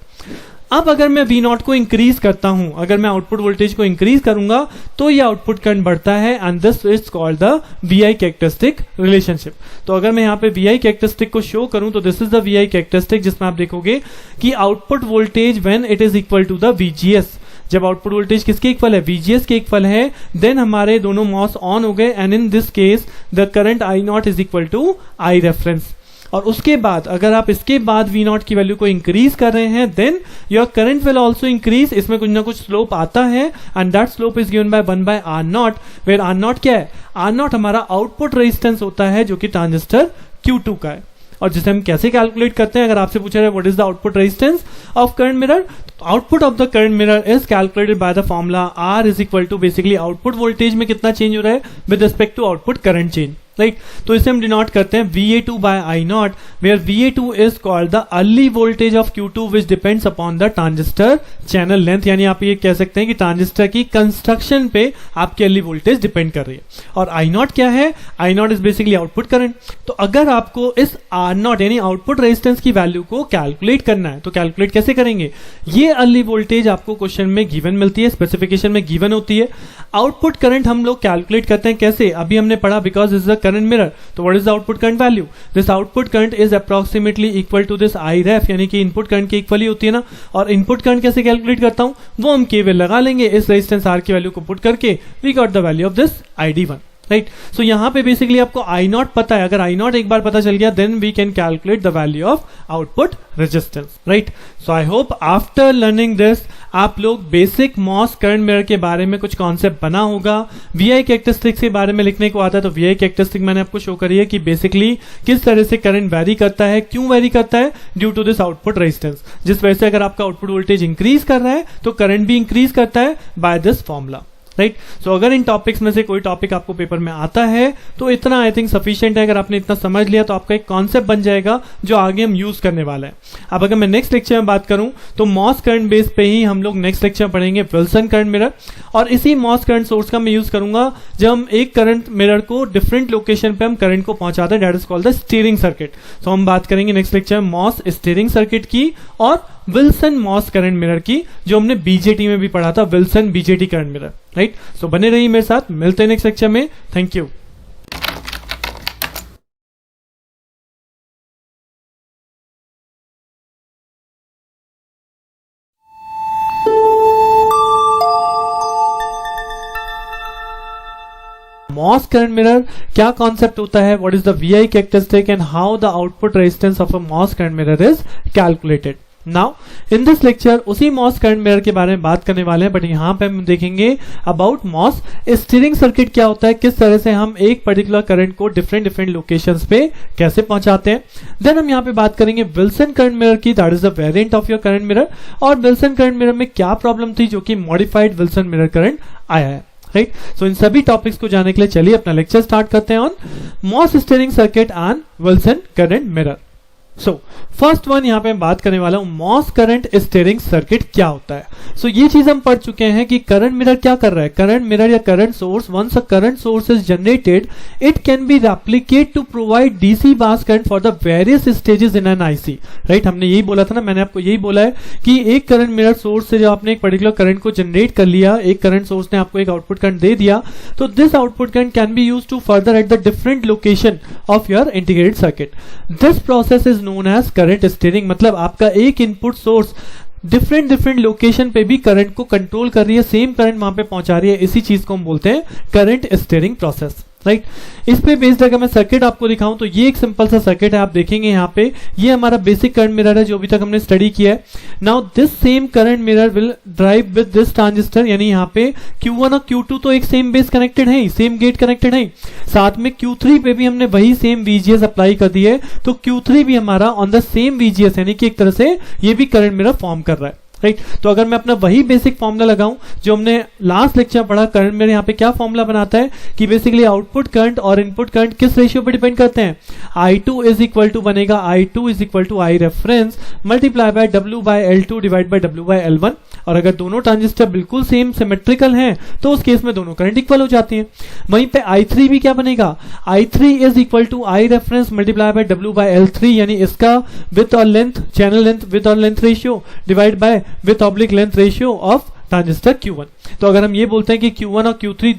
अब अगर मैं V0 को इंक्रीज करता हूं, अगर मैं आउटपुट वोल्टेज को इंक्रीज करूंगा तो ये आउटपुट करंट बढ़ता है and this is called the VI characteristic relationship. तो अगर मैं यहाँ पे VI कैरेक्टरिस्टिक को शो करूं तो this is the VI characteristic, जिसमें आप देखोगे कि output voltage when it is equal to the VGS, जब आउटपुट वोल्टेज किसके इक्वल है, VGS के इक्वल है, देन हमारे दोनों मॉस ऑन हो गए and in this case the current I0 is equal to I reference. और उसके बाद अगर आप इसके बाद V0 की वैल्यू को इंक्रीज कर रहे हैं then your current will also increase. इसमें कुछ ना कुछ स्लोप आता है and that slope is given by 1 by R0, where R0 क्या है, R0 हमारा आउटपुट रेजिस्टेंस होता है जो कि ट्रांजिस्टर Q2 का है, और जिसे हम कैसे कैलकुलेट करते हैं, अगर आपसे पूछा जाए what is the output resistance of current mirror, output of the current mirror is calculated by the formula R is equal to basically output voltage में कितना चेंज हो रहा है with respect to output current change, right? तो इसे हम denote करते हैं VA2 by I0, where VA2 is called the early voltage of Q2 which depends upon the transistor channel length। यानी आप ये कह सकते हैं कि ट्रांजिस्टर की कंस्ट्रक्शन पे आपकी अर्ली वोल्टेज डिपेंड कर रही है। और I0 क्या है, I0 is basically output current. तो अगर आपको इस R0 यानी आउटपुट रेजिस्टेंस की वैल्यू को कैलकुलेट करना है तो कैलकुलेट कैसे करेंगे, ये अर्ली वोल्टेज आपको क्वेश्चन में गिवन मिलती है, स्पेसिफिकेशन में गिवन होती है। आउटपुट करंट हम लोग कैलकुलेट करते हैं कैसे, अभी हमने पढ़ा because is the current mirror. तो what is the output current value, this output current is approximately equal to this I ref, यानी कि इनपुट करंट के इक्वल ही होती है ना। और इनपुट करंट कैसे कैलकुलेट करता हूं, वो हम केवल लगा लेंगे इस रेजिस्टेंस R की वैल्यू को पुट करके, we got the value of this ID1, right? So यहां पे बेसिकली आपको I0 पता है, अगर I0 एक बार पता चल गया then we can calculate the value of output resistance, right? So I hope after learning this आप लोग बेसिक मॉस करंट मिरर के बारे में कुछ कॉन्सेप्ट बना होगा। VI कैरेक्टरिस्टिक्स के बारे में लिखने को आता है तो VI कैरेक्टरिस्टिक मैंने आपको शो करी है कि बेसिकली किस तरह से करंट वेरी करता है, क्यों वेरी करता है, due to this output resistance, जिस वजह से अगर आपका आउटपुट वोल्टेज इंक्रीज कर रहा है तो करंट भी इंक्रीज करता है by this formula. Right. So अगर इन टॉपिक्स में से कोई टॉपिक आपको पेपर में आता है तो इतना आई थिंक सफिशिएंट है। अगर आपने इतना समझ लिया तो आपका एक कॉन्सेप्ट बन जाएगा जो आगे हम यूज करने वाला है। अब अगर मैं नेक्स्ट लेक्चर में बात करूं तो मॉस करंट बेस पे ही हम लोग नेक्स्ट लेक्चर पढ़ेंगे विल्सन करंट मिरर, और इसी मॉस करंट सोर्स का मैं यूज करूंगा जब हम एक करंट मिरर को डिफरेंट लोकेशन पे हम करंट को पहुंचाते हैं, that is called the steering circuit. तो हम बात करेंगे नेक्स्ट लेक्चर में मॉस स्टीयरिंग सर्किट की और विल्सन मॉस करंट मिरर की, जो हमने बीजेटी में भी पढ़ा था, Wilson BJT current mirror, right. So बने रहिए मेरे साथ, मिलते हैं नेक्स्ट लेक्चर में। Thank you. MOS current mirror क्या कॉन्सेप्ट होता है, what is the VI characteristic and how the output resistance of a MOS current mirror is calculated. Now in this lecture उसी मॉस करंट मिरर के बारे में बात करने वाले हैं, बट यहां पे हम देखेंगे अबाउट मॉस स्टीयरिंग सर्किट क्या होता है, किस तरह से हम एक पर्टिकुलर करंट को डिफरेंट लोकेशंस पे कैसे पहुंचाते हैं। देन हम यहां पे बात करेंगे विल्सन करंट मिरर की, that is the variant of your current mirror, और विल्सन करंट मिरर में क्या प्रॉब्लम थी जो कि मॉडिफाइड विल्सन मिरर करंट आया है, राइट। सो इन सभी टॉपिक्स को जानने के लिए चलिए अपना लेक्चर स्टार्ट करते हैं on MOS steering circuit and Wilson current mirror. So first one यहां पे मैं बात करने वाला हूं मॉस करंट स्टीयरिंग सर्किट क्या होता है। सो ये चीज हम पढ़ चुके हैं कि करंट मिरर क्या कर रहा है, करंट मिरर या current source, once a current source is generated it can be replicate to provide DC bias current for the various stages in an IC, right. हमने यही बोला था ना, मैंने आपको यही बोला है कि एक करंट मिरर सोर्स से जब आपने एक पर्टिकुलर करंट को जनरेट कर लिया, एक करंट सोर्स ने आपको एक आउटपुट करंट दे दिया, तो this output current can be used to further at the different location of your integrated circuit. This process is known as current steering, मतलब आपका एक इनपुट सोर्स डिफरेंट लोकेशन पे भी करंट को कंट्रोल कर रही है, सेम करंट वहां पे पहुंचा रही है, इसी चीज को हम बोलते हैं करंट स्टीयरिंग प्रोसेस, राइट। इस पे बेस्ड अगर मैं सर्किट आपको दिखाऊं तो ये एक सिंपल सा सर्किट है, आप देखेंगे यहाँ पे ये हमारा बेसिक करंट मिरर है जो अभी तक हमने स्टडी किया है। Now this same current mirror will drive with this transistor, यानी यहाँ पे Q1 और Q2 तो एक सेम बेस कनेक्टेड है, सेम गेट कनेक्टेड है, साथ में Q3 पे भी हमने वही सेम VGS अप्लाई कर दी है, तो Q3 भी हमारा ऑन द सेम VGS, यानी कि एक तरह से ये भी करंट मिरर फॉर्म कर रहा है, राइट। तो अगर मैं अपना वही बेसिक फॉर्मूला लगाऊं जो हमने लास्ट लेक्चर पढ़ा, करंट मिरर यहाँ पे क्या फॉर्मूला बनाता है कि बेसिकली आउटपुट करंट और इनपुट करंट किस रेशियो पे डिपेंड करते हैं, I2 इज इक्वल टू बनेगा I2 is equal to I reference multiply by W by L2 divide by W by L1, और अगर दोनों ट्रांजिस्टर बिल्कुल सेम सिमेट्रिकल हैं तो उस केस में दोनों करंट इक्वल हो जाती हैं। वहीं पे I3 भी क्या बनेगा, I3 is equal to I reference multiply by W by L3, यानी इसका विड्थ और लेंथ, चैनल लेंथ विड्थ और length ratio divide by with oblique length ratio of transistor Q1। तो अगर हम ये बोलते हैं कि Q1 और Q3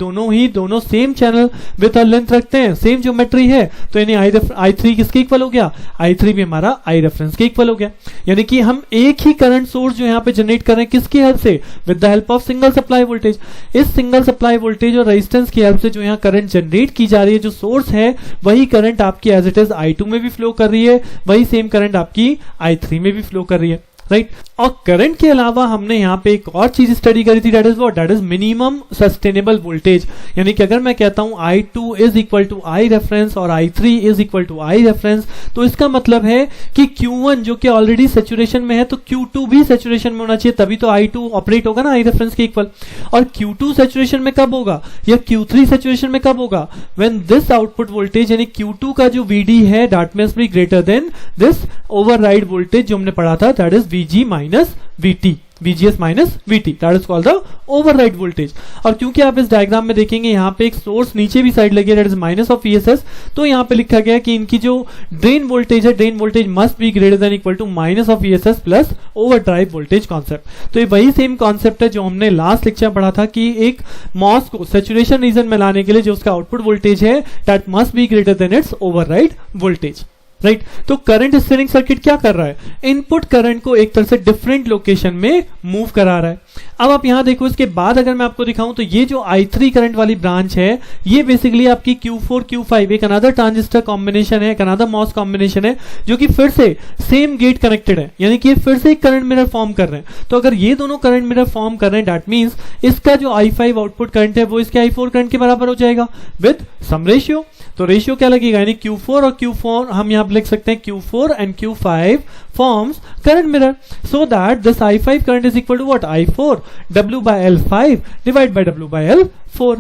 दोनों सेम चैनल विथ और लेंथ रखते हैं, सेम ज्योमेट्री है, तो यानी I3 किसके इक्वल हो गया, I3 भी हमारा I रेफरेंस के इक्वल हो गया। यानी कि हम एक ही करंट सोर्स जो यहाँ पे जनरेट कर रहे हैं किसकी हेल्प से, with the help of single supply voltage. इस सिंगल सप्लाई वोल्टेज और रेजिस्टेंस की हेल्प से जो यहाँ करंट जनरेट की जा रही है, जो सोर्स है वही करंट आपकी एज इट इज I2 में भी फ्लो कर रही है, वही सेम करंट आपकी I3 में भी फ्लो कर रही है, राइट। और करंट के अलावा हमने यहाँ पे एक और चीज स्टडी करी थी, that is what, that is minimum sustainable voltage. यानी कि अगर मैं कहता हूं I2 is equal to I reference और I3 is equal to I reference, तो इसका मतलब है कि Q1 जो कि ऑलरेडी सैचुरेशन में है तो Q2 भी सैचुरेशन में होना चाहिए, तभी तो I2 ऑपरेट होगा ना I रेफरेंस के इक्वल। और Q2 सैचुरेशन में कब होगा या Q3 सैचुरेशन में कब होगा, व्हेन दिस आउटपुट वोल्टेज यानी Q2 का जो VD है that must be greater then this override voltage जो हमने पढ़ा था, that is VG minus VT, VGS minus VT, that is called the override voltage. और क्योंकि आप इस डायग्राम में देखेंगे यहाँ पे एक सोर्स नीचे भी साइड लगी है, that is minus of VSS, तो यहाँ पे लिखा गया कि इनकी जो ड्रेन वोल्टेज है, drain voltage must be greater than equal to minus of VSS plus overdrive voltage concept. तो ये वही सेम कॉन्सेप्ट है जो हमने लास्ट लेक्चर पढ़ा था कि एक मॉस को सैचुरेशन रीजन में लाने के लिए जो उसका आउटपुट वोल्टेज है that must be greater then it's override voltage, right. तो करंट स्टीयरिंग सर्किट क्या कर रहा है, इनपुट करंट को एक तरह से डिफरेंट लोकेशन में मूव करा रहा है। अब आप यहां देखो, इसके बाद अगर मैं आपको दिखाऊं तो ये जो I3 करंट वाली ब्रांच है ये बेसिकली आपकी Q4 Q5 एक अनदर ट्रांजिस्टर कॉम्बिनेशन है, एक अनदर मॉस कॉम्बिनेशन है जो कि फिर से सेम गेट कनेक्टेड है, यानी कि फिर से एक करंट मिरर फॉर्म कर रहे हैं। तो अगर ये दोनों करंट मिरर फॉर्म कर रहे हैं दैट मींस इसका जो I5 आउटपुट करंट है वो इसके I4 करंट के बराबर हो जाएगा विद सम रेशियो। तो रेशियो क्या लगेगा, यानी Q4 और Q4 हम यहां लिख सकते हैं Q4 and Q5 forms current mirror so that this I5 current is equal to what, I4, W by L5 divide by W by L4।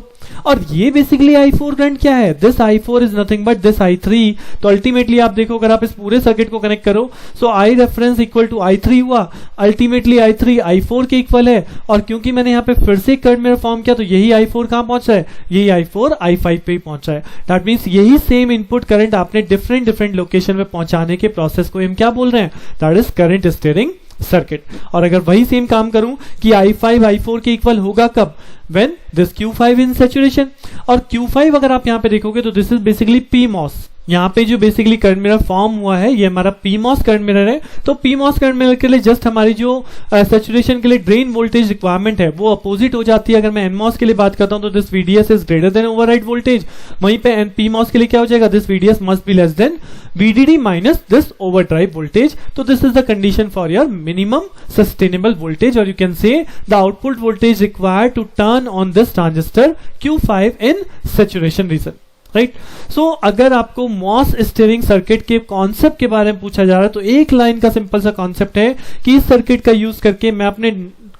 और ये बेसिकली I4 करंट क्या है, this I4 is nothing but this I3। तो ultimately आप देखो अगर आप इस पूरे सर्किट को कनेक्ट करो so I reference equal to I3 हुआ, अल्टीमेटली I3 I4 के इक्वल है। और क्योंकि मैंने यहाँ पे फिर से करंट मिरर फॉर्म किया तो यही I4 कहां पहुंचा है, यही I4 I5 पे ही पहुंचा है। दैट मींस यही सेम इनपुट करंट आपने डिफरेंट लोकेशन पे पहुंचाने के प्रोसेस को हम क्या बोल रहे हैं, that is current steering circuit. और अगर वही सेम काम करूं कि I5 I4 के इक्वल होगा कब, when this Q5 in saturation। और Q5 अगर आप यहां पे देखोगे तो दिस इज बेसिकली PMOS। यहाँ पे जो बेसिकली करंट मिरर फॉर्म हुआ है ये हमारा PMOS करंट मिरर है। तो PMOS करंट मिरर के लिए जस्ट हमारी जो सैचुरेशन के लिए ड्रेन वोल्टेज रिक्वायरमेंट है वो अपोजिट हो जाती है। अगर मैं NMOS के लिए बात करता हूं तो this VDS is greater than override voltage, वहीं पे PMOS के लिए क्या हो जाएगा, this VDS must be less than VDD minus this overdrive voltage. तो this is the condition for your minimum sustainable voltage, और you can say the output voltage required to turn on this transistor Q5 in saturation region, right. So अगर आपको MOS steering circuit के concept के बारे में पूछा जा रहा है तो एक लाइन का सिंपल सा कॉन्सेप्ट है कि इस सर्किट का यूज करके मैं अपने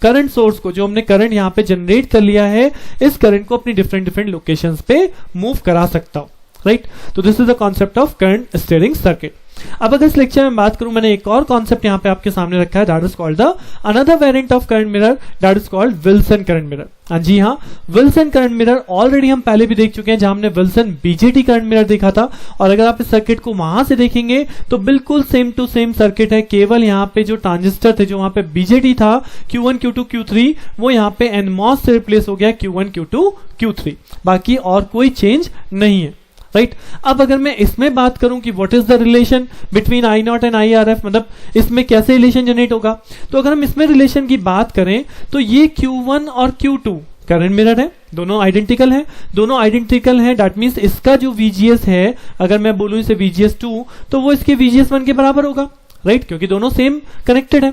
करंट सोर्स को, जो हमने करंट यहां पे जनरेट कर लिया है, इस करंट को अपनी डिफरेंट लोकेशंस पे मूव करा सकता हूं, राइट। तो this is the concept of current steering circuit. अब अगर इस लेक्चर में बात करूं, मैंने एक और कॉन्सेप्ट यहां पे आपके सामने रखा है, that is called the another variant of current mirror, that is called Wilson current mirror. जी हाँ, विल्सन करंट मिरर ऑलरेडी हम पहले भी देख चुके हैं, जहां हमने विल्सन बीजेटी करंट मिरर देखा था। और अगर आप इस सर्किट को वहां से देखेंगे तो बिल्कुल सेम टू सेम सर्किट है, केवल यहाँ पे जो ट्रांजिस्टर थे, जो वहां पे बीजेटी था Q1 Q2 Q3, वो यहाँ पे NMOS से रिप्लेस हो गया Q1 Q2 Q3, बाकी और कोई चेंज नहीं है, राइट। अब अगर मैं इसमें बात करूं कि what is the relation between I not and IRF, मतलब इसमें कैसे रिलेशन जनरेट होगा, तो अगर हम इसमें रिलेशन की बात करें तो ये Q1 और Q2 करंट मिरर है, दोनों आइडेंटिकल हैं, दैट मींस इसका जो VGS है, अगर मैं बोलूं इसे VGS2 तो वो इसके VGS1 के बराबर होगा, राइट, क्योंकि दोनों सेम कनेक्टेड है।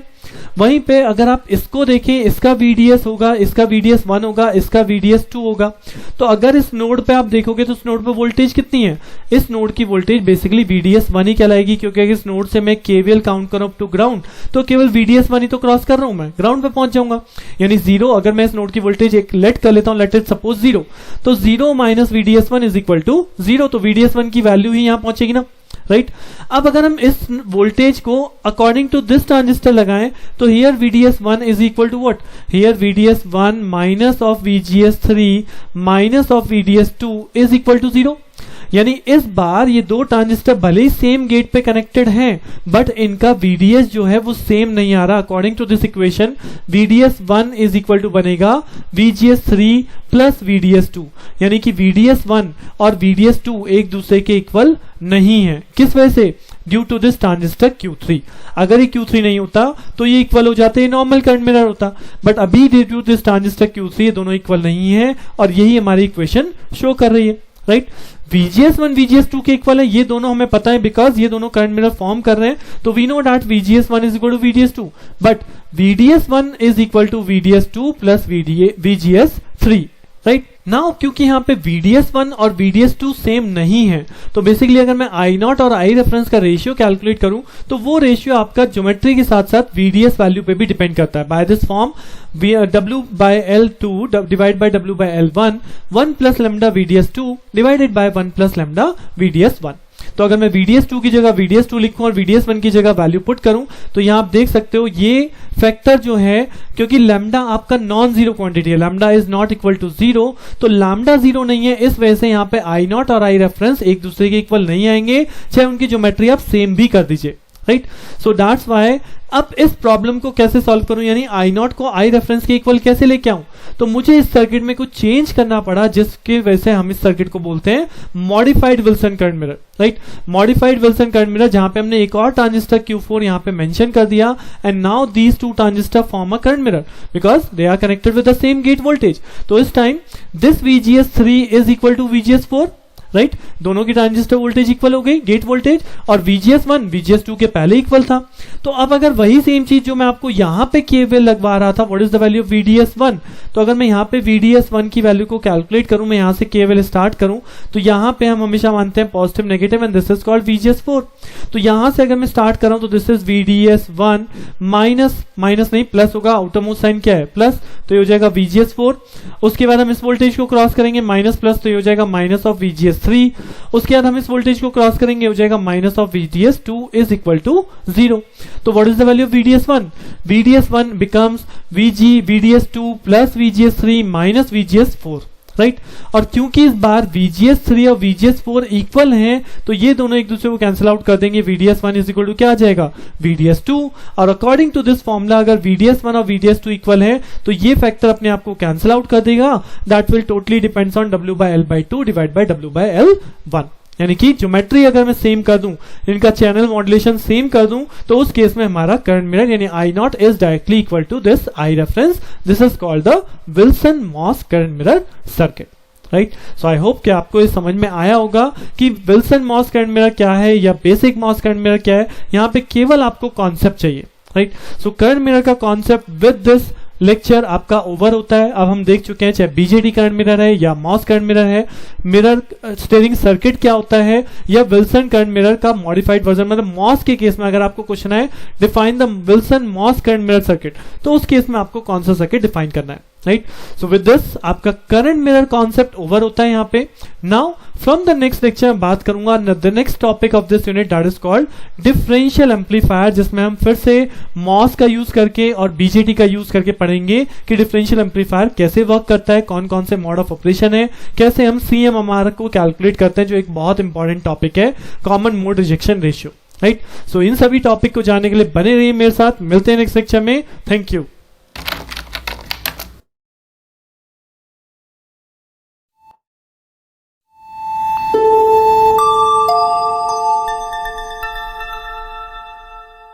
वहीं पे अगर आप इसको देखें, इसका VDS होगा, इसका VDS1 होगा, इसका VDS2 होगा। तो अगर इस नोड पे आप देखोगे तो इस नोड पे वोल्टेज कितनी है, इस नोड की वोल्टेज बेसिकली VDS1 ही कहलाएगी, क्योंकि अगर इस नोड से मैं KVL काउंट करूं अप टू ग्राउंड तो केवल VDS1 ही तो क्रॉस कर रहा हूं, मैं ग्राउंड पे पहुंच जाऊंगा, यानी 0। अगर मैं इस नोड की वोल्टेज एक लेट कर लेता हूं, लेट इट सपोज 0, तो 0 minus VDS1 is equal to 0, तो VDS1 की वैल्यू ही यहां पहुंचेगी ना, राइट। अब अगर हम इस वोल्टेज को अकॉर्डिंग टू दिस ट्रांजिस्टर लगाएं तो here VDS1 is equal to what, here VDS1 minus of VGS3 minus of VDS2 is equal to 0। यानी इस बार ये दो ट्रांजिस्टर भले ही सेम गेट पे कनेक्टेड हैं, बट इनका VDS जो है वो सेम नहीं आ रहा। According to this equation VDS1 is equal to बनेगा VGS3 प्लस VDS2, यानी कि VDS1 और VDS2 एक दूसरे के इक्वल नहीं है। किस वजह से, due to this transistor Q3। अगर ये Q3 नहीं होता तो ये इक्वल हो जाते, नॉर्मल करंट मिरर होता, बट अभी due to this transistor Q3 ये दोनों इक्वल नहीं है, और यही हमारी इक्वेशन शो कर रही है, राइट। VGS1 VGS2 के इक्वल है, ये दोनों हमें पता है बिकॉज ये दोनों करंट मिरर फॉर्म कर रहे हैं, तो we know that VGS1 is equal to VDS2, but VDS1 is equal to VDS2 plus VGS3, right. Now क्योंकि यहाँ पे VDS1 और VDS2 सेम नहीं है, तो बेसिकली अगर मैं I नॉट और I रेफरेंस का रेशियो कैलकुलेट करूं तो वो रेशियो आपका ज्योमेट्री के साथ साथ VDS वैल्यू पे भी डिपेंड करता है। By this form W by L2 divide by W by L1, 1 plus lambda VDS2 divided by 1 plus lambda VDS1। तो अगर मैं VDS2 की जगह VDS2 लिखूं और VDS1 की जगह वैल्यू पुट करूं तो यहां आप देख सकते हो ये फैक्टर जो है, क्योंकि लैम्डा आपका नॉन जीरो क्वांटिटी है, lambda is not equal to 0, तो लैम्डा 0 नहीं है, इस वजह से यहां पे I नॉट और I रेफरेंस एक दूसरे के इक्वल नहीं आएंगे, चाहे उनकी ज्योमेट्री आप सेम भी कर दीजिए, राइट। सो दैट्स व्हाई अब इस प्रॉब्लम को कैसे सॉल्व करूं, यानी I नॉट को I रेफरेंस के इक्वल कैसे लेके आऊं, तो मुझे इस सर्किट में कुछ चेंज करना पड़ा, जिसके वजह से हम इस सर्किट को बोलते हैं modified Wilson current mirror, right. Modified Wilson current mirror, जहां पे हमने एक और ट्रांजिस्टर Q4 यहां पे मेंशन कर दिया, and now these two transistor form a current mirror because they are connected with the same gate voltage. तो इस time this VGS3 is equal to VGS4, right दोनों की ट्रांजिस्टर वोल्टेज इक्वल हो गई गेट वोल्टेज, और VGS1 VGS2 के पहले equal था। तो अब अगर वही सेम चीज जो मैं आपको यहां पे केवल लगवा रहा था, what is the value of VDS1, तो अगर मैं यहां पे VDS1 की वैल्यू को कैलकुलेट करूं, मैं यहां से केवल स्टार्ट करूं, तो यहां पे हम हमेशा मानते हैं positive negative and this is called VGS4। तो यहां से अगर मैं स्टार्ट कर रहा हूं तो दिस इज VDS1 माइनस नहीं प्लस होगा, आउटरमोस्ट साइन क्या है प्लस, तो ये हो जाएगा VGS4। उसके बाद हम इस वोल्टेज को क्रॉस करेंगे माइनस प्लस, तो ये हो जाएगा माइनस ऑफ VGS3। उसके बाद हम इस वोल्टेज को क्रॉस करेंगे, हो जाएगा minus of VDS2 is equal to 0। तो what is the value of VDS1? VDS1 becomes VDS2 plus VGS3 minus VGS4, right और क्योंकि इस बार VGS3 और VGS4 इक्वल हैं, तो ये दोनों एक दूसरे को कैंसिल आउट कर देंगे। VDS1 इज इक्वल टू क्या आ जाएगा VDS2, और अकॉर्डिंग टू दिस फॉर्मूला अगर VDS1 और VDS2 इक्वल है तो ये फैक्टर अपने आप को कैंसिल आउट कर देगा। That will totally depends on W/L/2 divide by W/L1। यानी कि ज्योमेट्री अगर मैं सेम कर दूं, इनका चैनल मॉड्यूलेशन सेम कर दूं, तो उस केस में हमारा करंट मिरर यानी I0 is directly equal to this I reference. This is called the Wilson MOS current mirror circuit, right. So I hope कि आपको ये समझ में आया होगा कि विल्सन मॉस करंट मिरर क्या है या बेसिक मॉस करंट मिरर क्या है। यहाँ पे केवल आपको कॉन्सेप्ट चाहिए, राइट। सो करंट मिरर का कॉन्सेप्ट विद दिस लेक्चर आपका ओवर होता है। अब हम देख चुके हैं चाहे बीजेटी करंट मिरर है या मॉस करंट मिरर है, मिरर स्टीयरिंग सर्किट क्या होता है, या विल्सन करंट मिरर का मॉडिफाइड वर्जन। मतलब मॉस के केस में अगर आपको क्वेश्चन है define the Wilson MOS current mirror circuit, तो उस केस में आपको कौन सा सर्किट डिफाइन करना है, राइट। सो विद दिस आपका करंट मिरर कॉन्सेप्ट ओवर होता है यहाँ पे। Now from the next lecture मैं बात करूंगा the next topic of this unit that is called differential amplifier, जिसमें हम फिर से मॉस का यूज करके और बीजेटी का यूज करके पढ़ेंगे कि डिफरेंशियल एम्पलीफायर कैसे वर्क करता है, कौन कौन से मोड ऑफ ऑपरेशन है, कैसे हम CMRR को कैलकुलेट करते हैं, जो एक बहुत इंपॉर्टेंट टॉपिक है, common mode rejection ratio, right. So इन सभी टॉपिक को जानने के लिए बने रहिए मेरे साथ। मिलते हैं नेक्स्ट लेक्चर में। Thank you.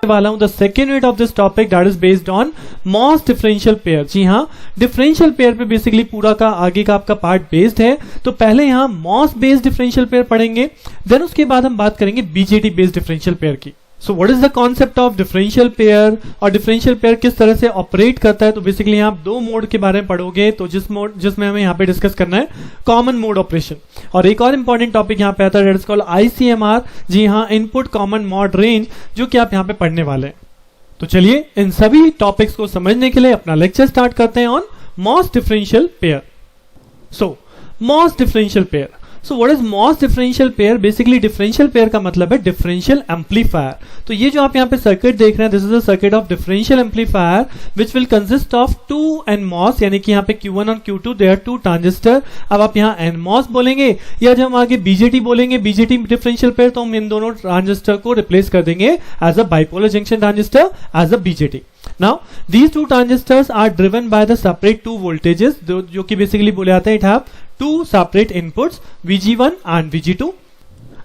वाला हूं the second unit of this topic that is based on MOS differential pair. जी हाँ, डिफरेंशियल पेयर पे बेसिकली पूरा का आगे का आपका पार्ट बेस्ड है। तो पहले यहां मॉस बेस्ड डिफरेंशियल पेयर पढ़ेंगे, देन उसके बाद हम बात करेंगे बीजेटी बेस्ड डिफरेंशियल पेयर की। सो what is the concept of differential pair और डिफरेंशियल पेयर किस तरह से ऑपरेट करता है। तो बेसिकली यहाँ आप दो मोड के बारे में पढ़ोगे, तो जिसमें हमें यहाँ पे डिस्कस करना है कॉमन मोड ऑपरेशन, और एक और इंपॉर्टेंट टॉपिक यहाँ पे आता है दैट इज कॉल्ड ICMR। जी हाँ, इनपुट कॉमन मॉड रेंज, जो कि आप यहाँ पे पढ़ने वाले हैं। तो चलिए इन सभी टॉपिक्स को समझने के लिए अपना लेक्चर स्टार्ट करते हैं on MOS differential pair. So MOS differential pair, so what is MOS differential pair? Basically differential pair का मतलब है डिफरेंशियल एम्पलीफायर। तो ये जो आप यहाँ पे सर्किट देख रहे हैं, this is a circuit of differential amplifier which will consist of 2 NMOS, यानी कि यहाँ पे Q1 और Q2 देयर 2 ट्रांजिस्टर। अब आप यहाँ NMOS बोलेंगे या जब हम आगे BJT बोलेंगे, BJT डिफरेंशियल पेयर, तो हम इन दोनों ट्रांजिस्टर को रिप्लेस कर देंगे as a bipolar junction transistor as a BJT। Now these two transistors are driven by the separate two voltages, जो कि बेसिकली बोले जाते हैं it have two separate inputs VG1 and VG2,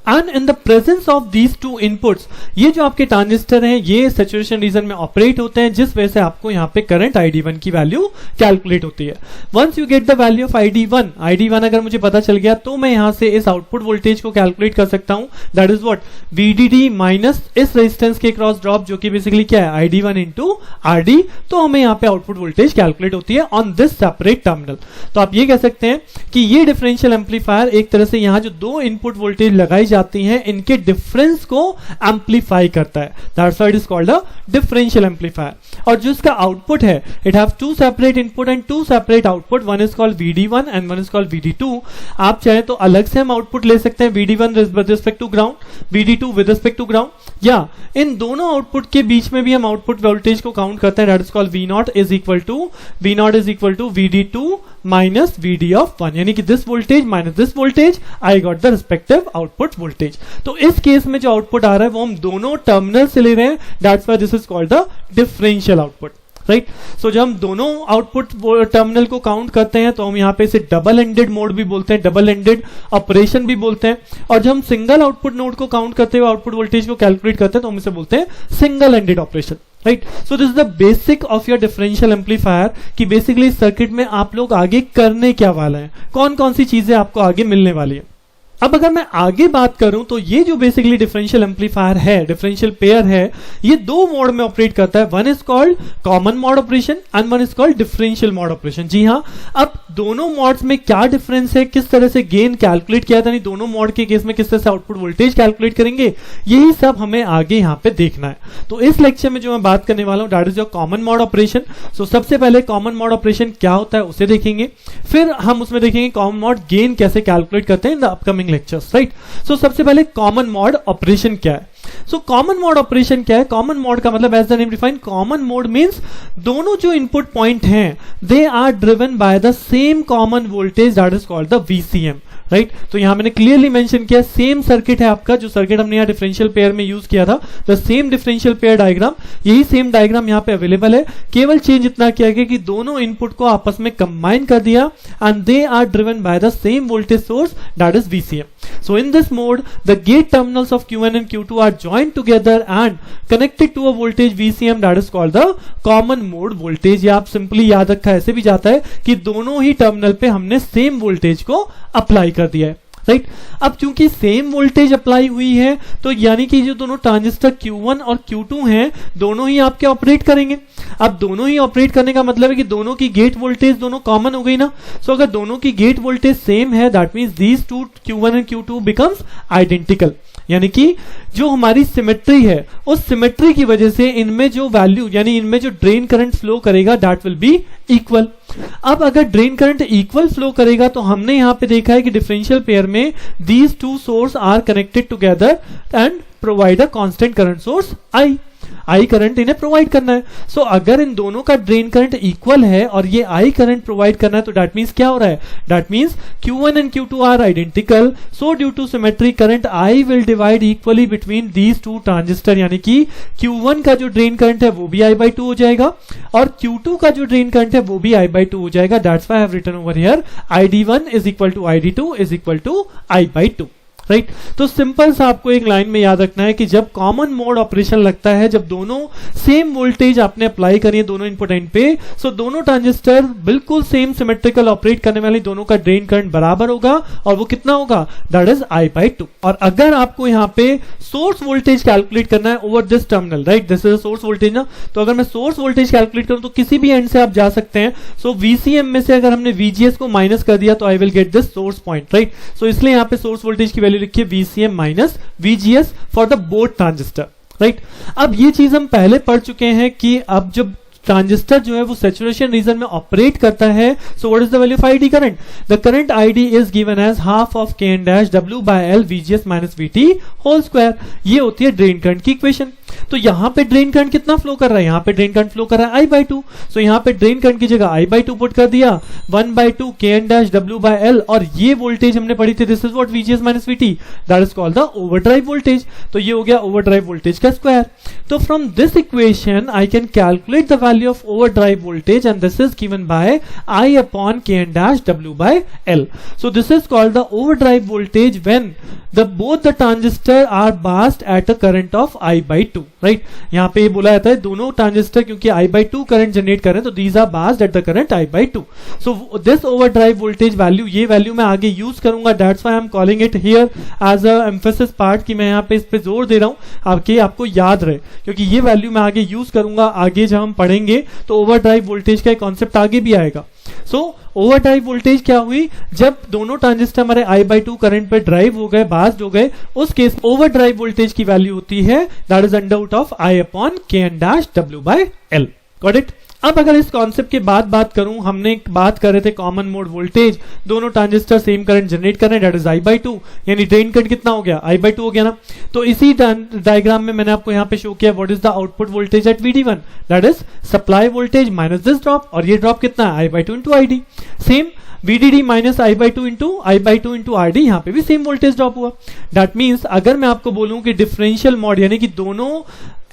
and in the presence of these two inputs, ये जो आपके transistor हैं ये सैचुरेशन रीजन में ऑपरेट होते हैं, जिस वजह से आपको यहाँ पे करंट ID1 की वैल्यू कैलकुलेट होती है। Once you get the value of ID1 अगर मुझे पता चल गया, तो मैं यहाँ से इस आउटपुट वोल्टेज को कैलकुलेट कर सकता हूँ, that is what VDD minus इस रेजिस्टेंस के क्रॉस ड्रॉप, जो कि बेसिकली क्या है ID1 इंटू RD। तो हमें यहाँ पे आउटपुट वोल्टेज कैलकुलेट होती है ऑन दिस सेपरेट टर्मिनल। तो आप ये कह सकते हैं कि ये डिफरेंशियल एम्पलीफायर एक तरह से यहाँ जो दो इनपुट वोल्टेज लगाई जाती हैं, इनके डिफरेंस को एम्पलीफाई करता है, that's why it is called a differential amplifier. और जो इसका आउटपुट है, it have 2 separate input and 2 separate output, one is called VD1 and one is called VD2। आप चाहे तो अलग से हम आउटपुट ले सकते हैं, VD1 with respect to ground, VD2 with respect to ground, या इन दोनों आउटपुट के बीच में भी हम आउटपुट वोल्टेज को काउंट करते हैं, that is called V0 is equal to VD2 minus VD of 1, यानी कि this voltage minus this voltage, I got the respective output voltage. तो इस केस में जो आउटपुट आ रहा है वो हम दोनों टर्मिनल से ले रहे हैं, that's why this is called the differential output, right. So जब हम दोनों आउटपुट टर्मिनल को काउंट करते हैं, तो हम यहाँ पे इसे डबल एंडेड मोड भी बोलते हैं, डबल एंडेड ऑपरेशन भी बोलते हैं। और जब हम सिंगल आउटपुट नोड को काउंट करते हुए आउटपुट वोल्टेज को कैलकुलेट करते हैं, तो हम इसे बोलते हैं single ended operation, right. So this is the basic of your differential amplifier, कि बेसिकली इस सर्किट में आप लोग आगे करने क्या वाले हैं, कौन कौन सी चीजें आपको आगे मिलने वाली है। अब अगर मैं आगे बात करूं तो ये जो बेसिकली डिफरेंशियल एम्पलीफायर है, डिफरेंशियल पेयर है, ये दो मोड में ऑपरेट करता है। One is called common mode operation and one is called differential mode operation. जी हाँ, अब दोनों मोड्स में क्या डिफरेंस है, किस तरह से गेन कैलकुलेट किया था, नहीं दोनों मोड के केस में किस तरह से आउटपुट वोल्टेज कैलकुलेट करेंगे, यही सब हमें आगे यहाँ पे देखना है। तो इस लेक्चर में जो मैं बात करने वाला हूँ that is your common mode operation. So सबसे पहले कॉमन मोड ऑपरेशन क्या होता है उसे देखेंगे, फिर हम उसमें देखेंगे कॉमन मोड गेन कैसे कैलकुलेट करते हैं in the upcoming lectures, right. So सबसे पहले कॉमन मोड ऑपरेशन क्या है। सो कॉमन मोड ऑपरेशन क्या है? कॉमन मोड का मतलब as the name define, common mode means दोनों जो इनपुट पॉइंट हैं they are driven by the same common voltage that is called the VCM, right. तो यहां मैंने क्लियरली मेंशन किया सेम सर्किट है आपका, जो सर्किट हमने यहां डिफरेंशियल पेयर में यूज किया था, the same differential pair diagram, यही सेम डायग्राम यहां पे अवेलेबल है। केवल चेंज इतना किया गया कि दोनों इनपुट को आपस में कंबाइन कर दिया and they are driven by the same voltage source that is VCM. So in this mode, the gate terminals of Q1 and Q2 are joined together and connected to a voltage VCM that is called the common mode voltage। या आप simply याद रखा ऐसे भी जाता है कि दोनों ही टर्मिनल पे हमने सेम वोल्टेज को अप्लाई कर दिया है, राइट। अब क्योंकि सेम वोल्टेज अप्लाई हुई है तो यानी कि जो दोनों ट्रांजिस्टर Q1 और Q2 हैं दोनों ही आपके ऑपरेट करेंगे। अब दोनों ही ऑपरेट करने का मतलब है कि दोनों की गेट वोल्टेज दोनों कॉमन हो गई ना। सो अगर दोनों की गेट वोल्टेज सेम है that means these two Q1 and Q2 becomes identical, यानी कि जो हमारी सिमेट्री है उस सिमेट्री की वजह से इनमें जो वैल्यू यानी इनमें जो ड्रेन करंट फ्लो करेगा दैट विल बी इक्वल। अब अगर ड्रेन करंट इक्वल फ्लो करेगा तो हमने यहां पे देखा है कि डिफरेंशियल पेयर में these two source are connected together and provide a constant current source I current इन्हें प्रोवाइड करना है। सो अगर इन दोनों का ड्रेन करंट इक्वल है और ये आई करंट प्रोवाइड करना है तो दैट मींस क्या हो रहा है, that means Q1 and Q2 are identical, so due to symmetry current I will divide equally between these two transistor, यानी कि Q1 का जो ड्रेन करंट है वो भी I/2 हो जाएगा और Q2 का जो ड्रेन करंट है वो भी I/2 हो जाएगा। That's why I have written over here ID1 is equal to ID2 is equal to I/2, right. तो सिंपल सा आपको एक लाइन में याद रखना है कि जब कॉमन मोड ऑपरेशन लगता है, जब दोनों सेम वोल्टेज आपने अप्लाई करी है दोनों इनपुट एंड पे, सो दोनों ट्रांजिस्टर बिल्कुल सेम सिमेट्रिकल ऑपरेट करने वाले, दोनों का ड्रेन करंट बराबर होगा और वो कितना होगा, दैट इज I/2। और अगर आपको यहाँ पे सोर्स वोल्टेज कैलकुलेट करना है over this terminal, right, this is source voltage ना, तो अगर मैं सोर्स वोल्टेज कैलकुलेट करूं तो किसी भी एंड से आप जा सकते हैं। सो VCM में से अगर हमने VGS को माइनस कर दिया तो I will get this source point, right. So इसलिए यहाँ पे सोर्स वोल्टेज की वैल्यू लिखिए VCM minus VGS for the both transistor, right. अब ये चीज हम पहले पढ़ चुके हैं कि अब जब ट्रांजिस्टर जो है वो सैचुरेशन रीजन में ऑपरेट करता है, so what is the value of ID current, the current ID is given as half of K dash W by L VGS minus VT whole square. ये होती है ड्रेन करंट की equation. तो यहां पे ड्रेन करंट कितना flow कर रहा है, यहां पे ड्रेन करंट फ्लो कर रहा है I/2। सो यहां पे ड्रेन करंट की जगह I/2 पुट कर दिया, 1/2 K dash W by L, और ये वोल्टेज हमने पढ़ी थी this is what VGS minus VT, that is called the overdrive voltage. तो ये हो गया ओवरड्राइव वोल्टेज का स्क्वायर। तो from this equation I can calculate the value of overdrive voltage and this is given by I upon K dash W by L। So this is called the overdrive voltage when both the transistor are biased at a current of I/2, right. यहां पे ये बोला जाता है दोनों transistor क्योंकि I/2 current generate कर रहे हैं तो these are biased at the current I/2। so this overdrive voltage value, ये वैल्यू मैं आगे यूज करूंगा, that's why I'm calling it here as a emphasis part कि मैं यहां पे इस पे जोर दे रहा हूं आपको याद रहे, क्योंकि ये वैल्यू मैं आगे यूज करूंगा। आगे जब हम पढ़ेंगे तो ओवरड्राइव वोल्टेज का कॉन्सेप्ट आगे भी आएगा। सो ओवरड्राइव वोल्टेज क्या हुई, जब दोनों ट्रांजिस्टर हमारे I/2 करंट पे ड्राइव हो गए, बास्ड हो गए, उस केस ओवरड्राइव वोल्टेज की वैल्यू होती है that is under root of I upon K dash W by L। Got it. अब अगर इस कॉन्सेप्ट के बाद बात करूं, हमने बात कर रहे थे कॉमन मोड वोल्टेज, दोनों ट्रांजिस्टर सेम करंट जनरेट कर रहे हैं दैट इज I/2, यानी ड्रेन करंट कितना हो गया, I/2 हो गया ना। तो इसी डायग्राम में मैंने आपको यहां पे शो किया what is the output voltage at VD1, that is supply voltage minus this drop, और ये ड्रॉप कितना है I/2 into ID। Same VDD minus I/2 into RD, यहां पे भी सेम वोल्टेज ड्रॉप हुआ। दैट मींस अगर मैं आपको बोलूं कि डिफरेंशियल मोड यानी कि दोनों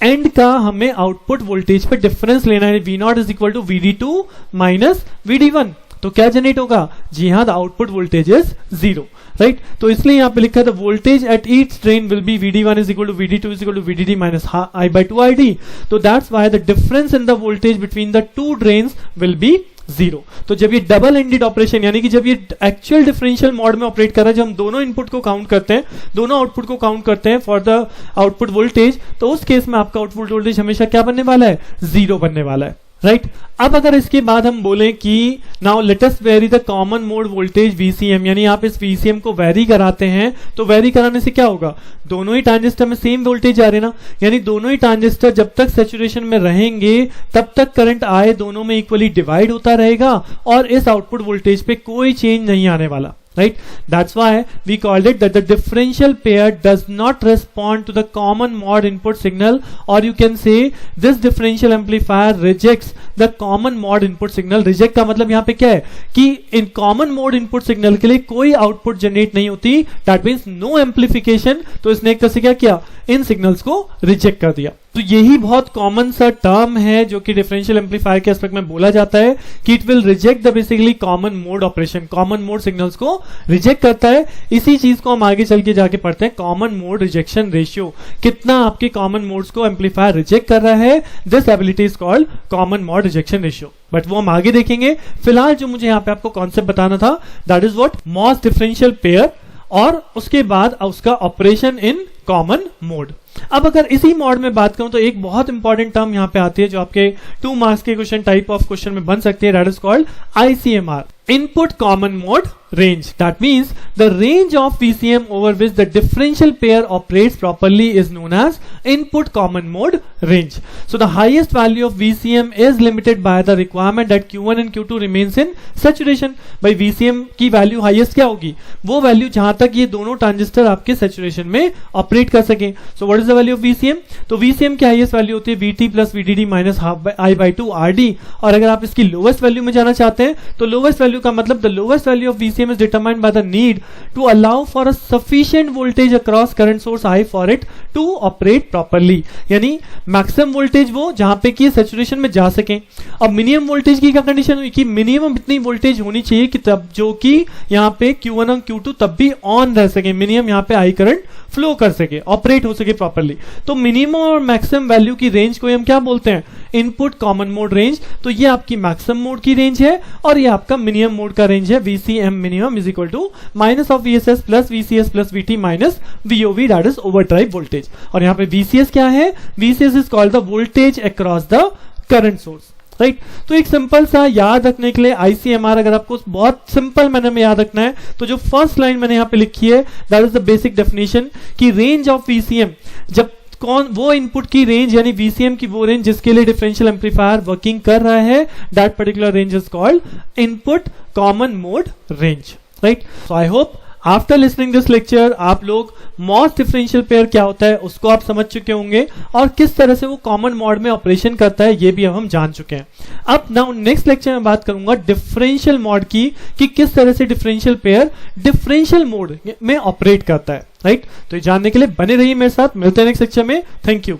एंड का हमें आउटपुट वोल्टेज पे डिफरेंस लेना है, V0 is equal to VD2 minus VD1, तो क्या जनरेट होगा, जी हाँ, the output voltage is 0, right. तो इसलिए यहां पे लिखा है the voltage at each drain will be VD1 is equal to VD2 is equal to VDD minus I/2 ID। तो that's why the difference in the voltage between the two drains will be zero. तो जब ये double ended operation यानी कि जब ये actual differential mode में operate कर रहा है, जब हम दोनों इनपुट को काउंट करते हैं, दोनों आउटपुट को काउंट करते हैं फॉर द आउटपुट वोल्टेज, तो उस केस में आपका आउटपुट वोल्टेज हमेशा क्या बनने वाला है, जीरो बनने वाला है, राइट। अब अगर इसके बाद हम बोलें कि now let us very the common mode voltage VCM, यानी आप इस VCM को वेरी कराते हैं, तो वेरी कराने से क्या होगा, दोनों ही ट्रांजिस्टर में सेम वोल्टेज आ रहे ना, यानी दोनों ही ट्रांजिस्टर जब तक सैचुरेशन में रहेंगे तब तक करंट आए दोनों में इक्वली डिवाइड होता रहेगा और इस आउटपुट वोल्टेज पे कोई चेंज नहीं आने वाला, right? That's why we called it that the differential pair does not respond to the common mode input signal, or you can say this differential amplifier rejects the common mode input signal. Reject का मतलब यहाँ पे क्या है कि in common mode input signal के लिए कोई आउटपुट जनरेट नहीं होती, that means no amplification. तो इसने एक तरह से क्या किया, इन सिग्नल्स को रिजेक्ट कर दिया। तो यही बहुत कॉमन सा टर्म है जो कि डिफरेंशियल एम्पलीफायर के एस्पेक्ट में बोला जाता है कि it will reject the basically common mode operation, common mode signals को रिजेक्ट करता है। इसी चीज को हम आगे चल के जाके पढ़ते हैं, कॉमन मोड रिजेक्शन रेशियो, कितना आपके कॉमन मोड्स को एम्पलीफायर रिजेक्ट कर रहा है, this ability is called common mode rejection ratio. But वो हम आगे देखेंगे। फिलहाल जो मुझे यहाँ पे आपको कॉन्सेप्ट बताना था, that is what MOS differential pair, और उसके बाद उसका ऑपरेशन इन कॉमन मोड। अब अगर इसी मोड में बात करूं तो एक बहुत इंपॉर्टेंट टर्म यहां पे आती है जो आपके 2 मार्क्स के क्वेश्चन टाइप ऑफ क्वेश्चन में बन सकती है, that is called ICMR, input common mode range. That means the range of VCM over which the differential pair operates properly is known as input common mode range. So the highest value of VCM is limited by the requirement that Q1 and Q2 remains in saturation. भाई VCM की value highest क्या होगी, वो value जहां तक ये दोनों transistor आपके सैचुरेशन में ऑपरेट कर सके। सो what is the value of VCM, तो VCM की हाईएस्ट वैल्यू होती है VT plus VDD minus I/2 RD, और अगर आप इसकी लोवेस्ट वैल्यू में जाना चाहते हैं तो लोवेस्ट वैल्यू का मतलब the lowest value of VCM is determined by the need to allow for a sufficient voltage across current source I for it to operate properly, यानी मैक्सिमम वोल्टेज वो जहां पे कि सैचुरेशन में जा सके। अब मिनिमम वोल्टेज की क्या कंडीशन हुई कि मिनिमम इतनी वोल्टेज होनी चाहिए कि तब जो कि यहाँ पे Q1 और Q2 तब भी ऑन रह सके, मिनिमम यहाँ पे I करंट फ्लो कर सके, ऑपरेट हो सके प्रॉपर्ली। तो मिनिमम और मैक्सिमम वैल्यू की रेंज को हम क्या बोलते हैं, इनपुट कॉमन मोड रेंज। तो ये आपकी मैक्सिमम मोड की रेंज है और ये आपका मिनिमम मोड का रेंज है। VCM minimum is equal to minus of VSS plus VCS plus VT minus VOV, that is overdrive voltage. और यहाँ पे VCS क्या है, VCS is called the voltage across the current source, right. तो एक simple सा याद रखने के लिए ICMR अगर आपको बहुत सिंपल मैनर में याद रखना है तो जो फर्स्ट लाइन मैंने यहाँ पे लिखी है that is the basic definition कि रेंज ऑफ VCM, जब कौन वो इनपुट की रेंज यानी VCM की वो रेंज जिसके लिए डिफरेंशियल एम्पलीफायर वर्किंग कर रहा है, that particular range is called input common mode range, right. So I hope after listening this lecture आप लोग मॉस डिफरेंशियल पेयर क्या होता है उसको आप समझ चुके होंगे और किस तरह से वो कॉमन मोड में ऑपरेशन करता है ये भी अब हम जान चुके हैं। अब नाउ नेक्स्ट लेक्चर में बात करूंगा डिफरेंशियल मोड की कि किस तरह से डिफरेंशियल पेयर डिफरेंशियल मोड में ऑपरेट करता है, राइट। तो ये जानने के लिए बने रहिए मेरे साथ, मिलते हैं नेक्स्ट लेक्चर में। Thank you.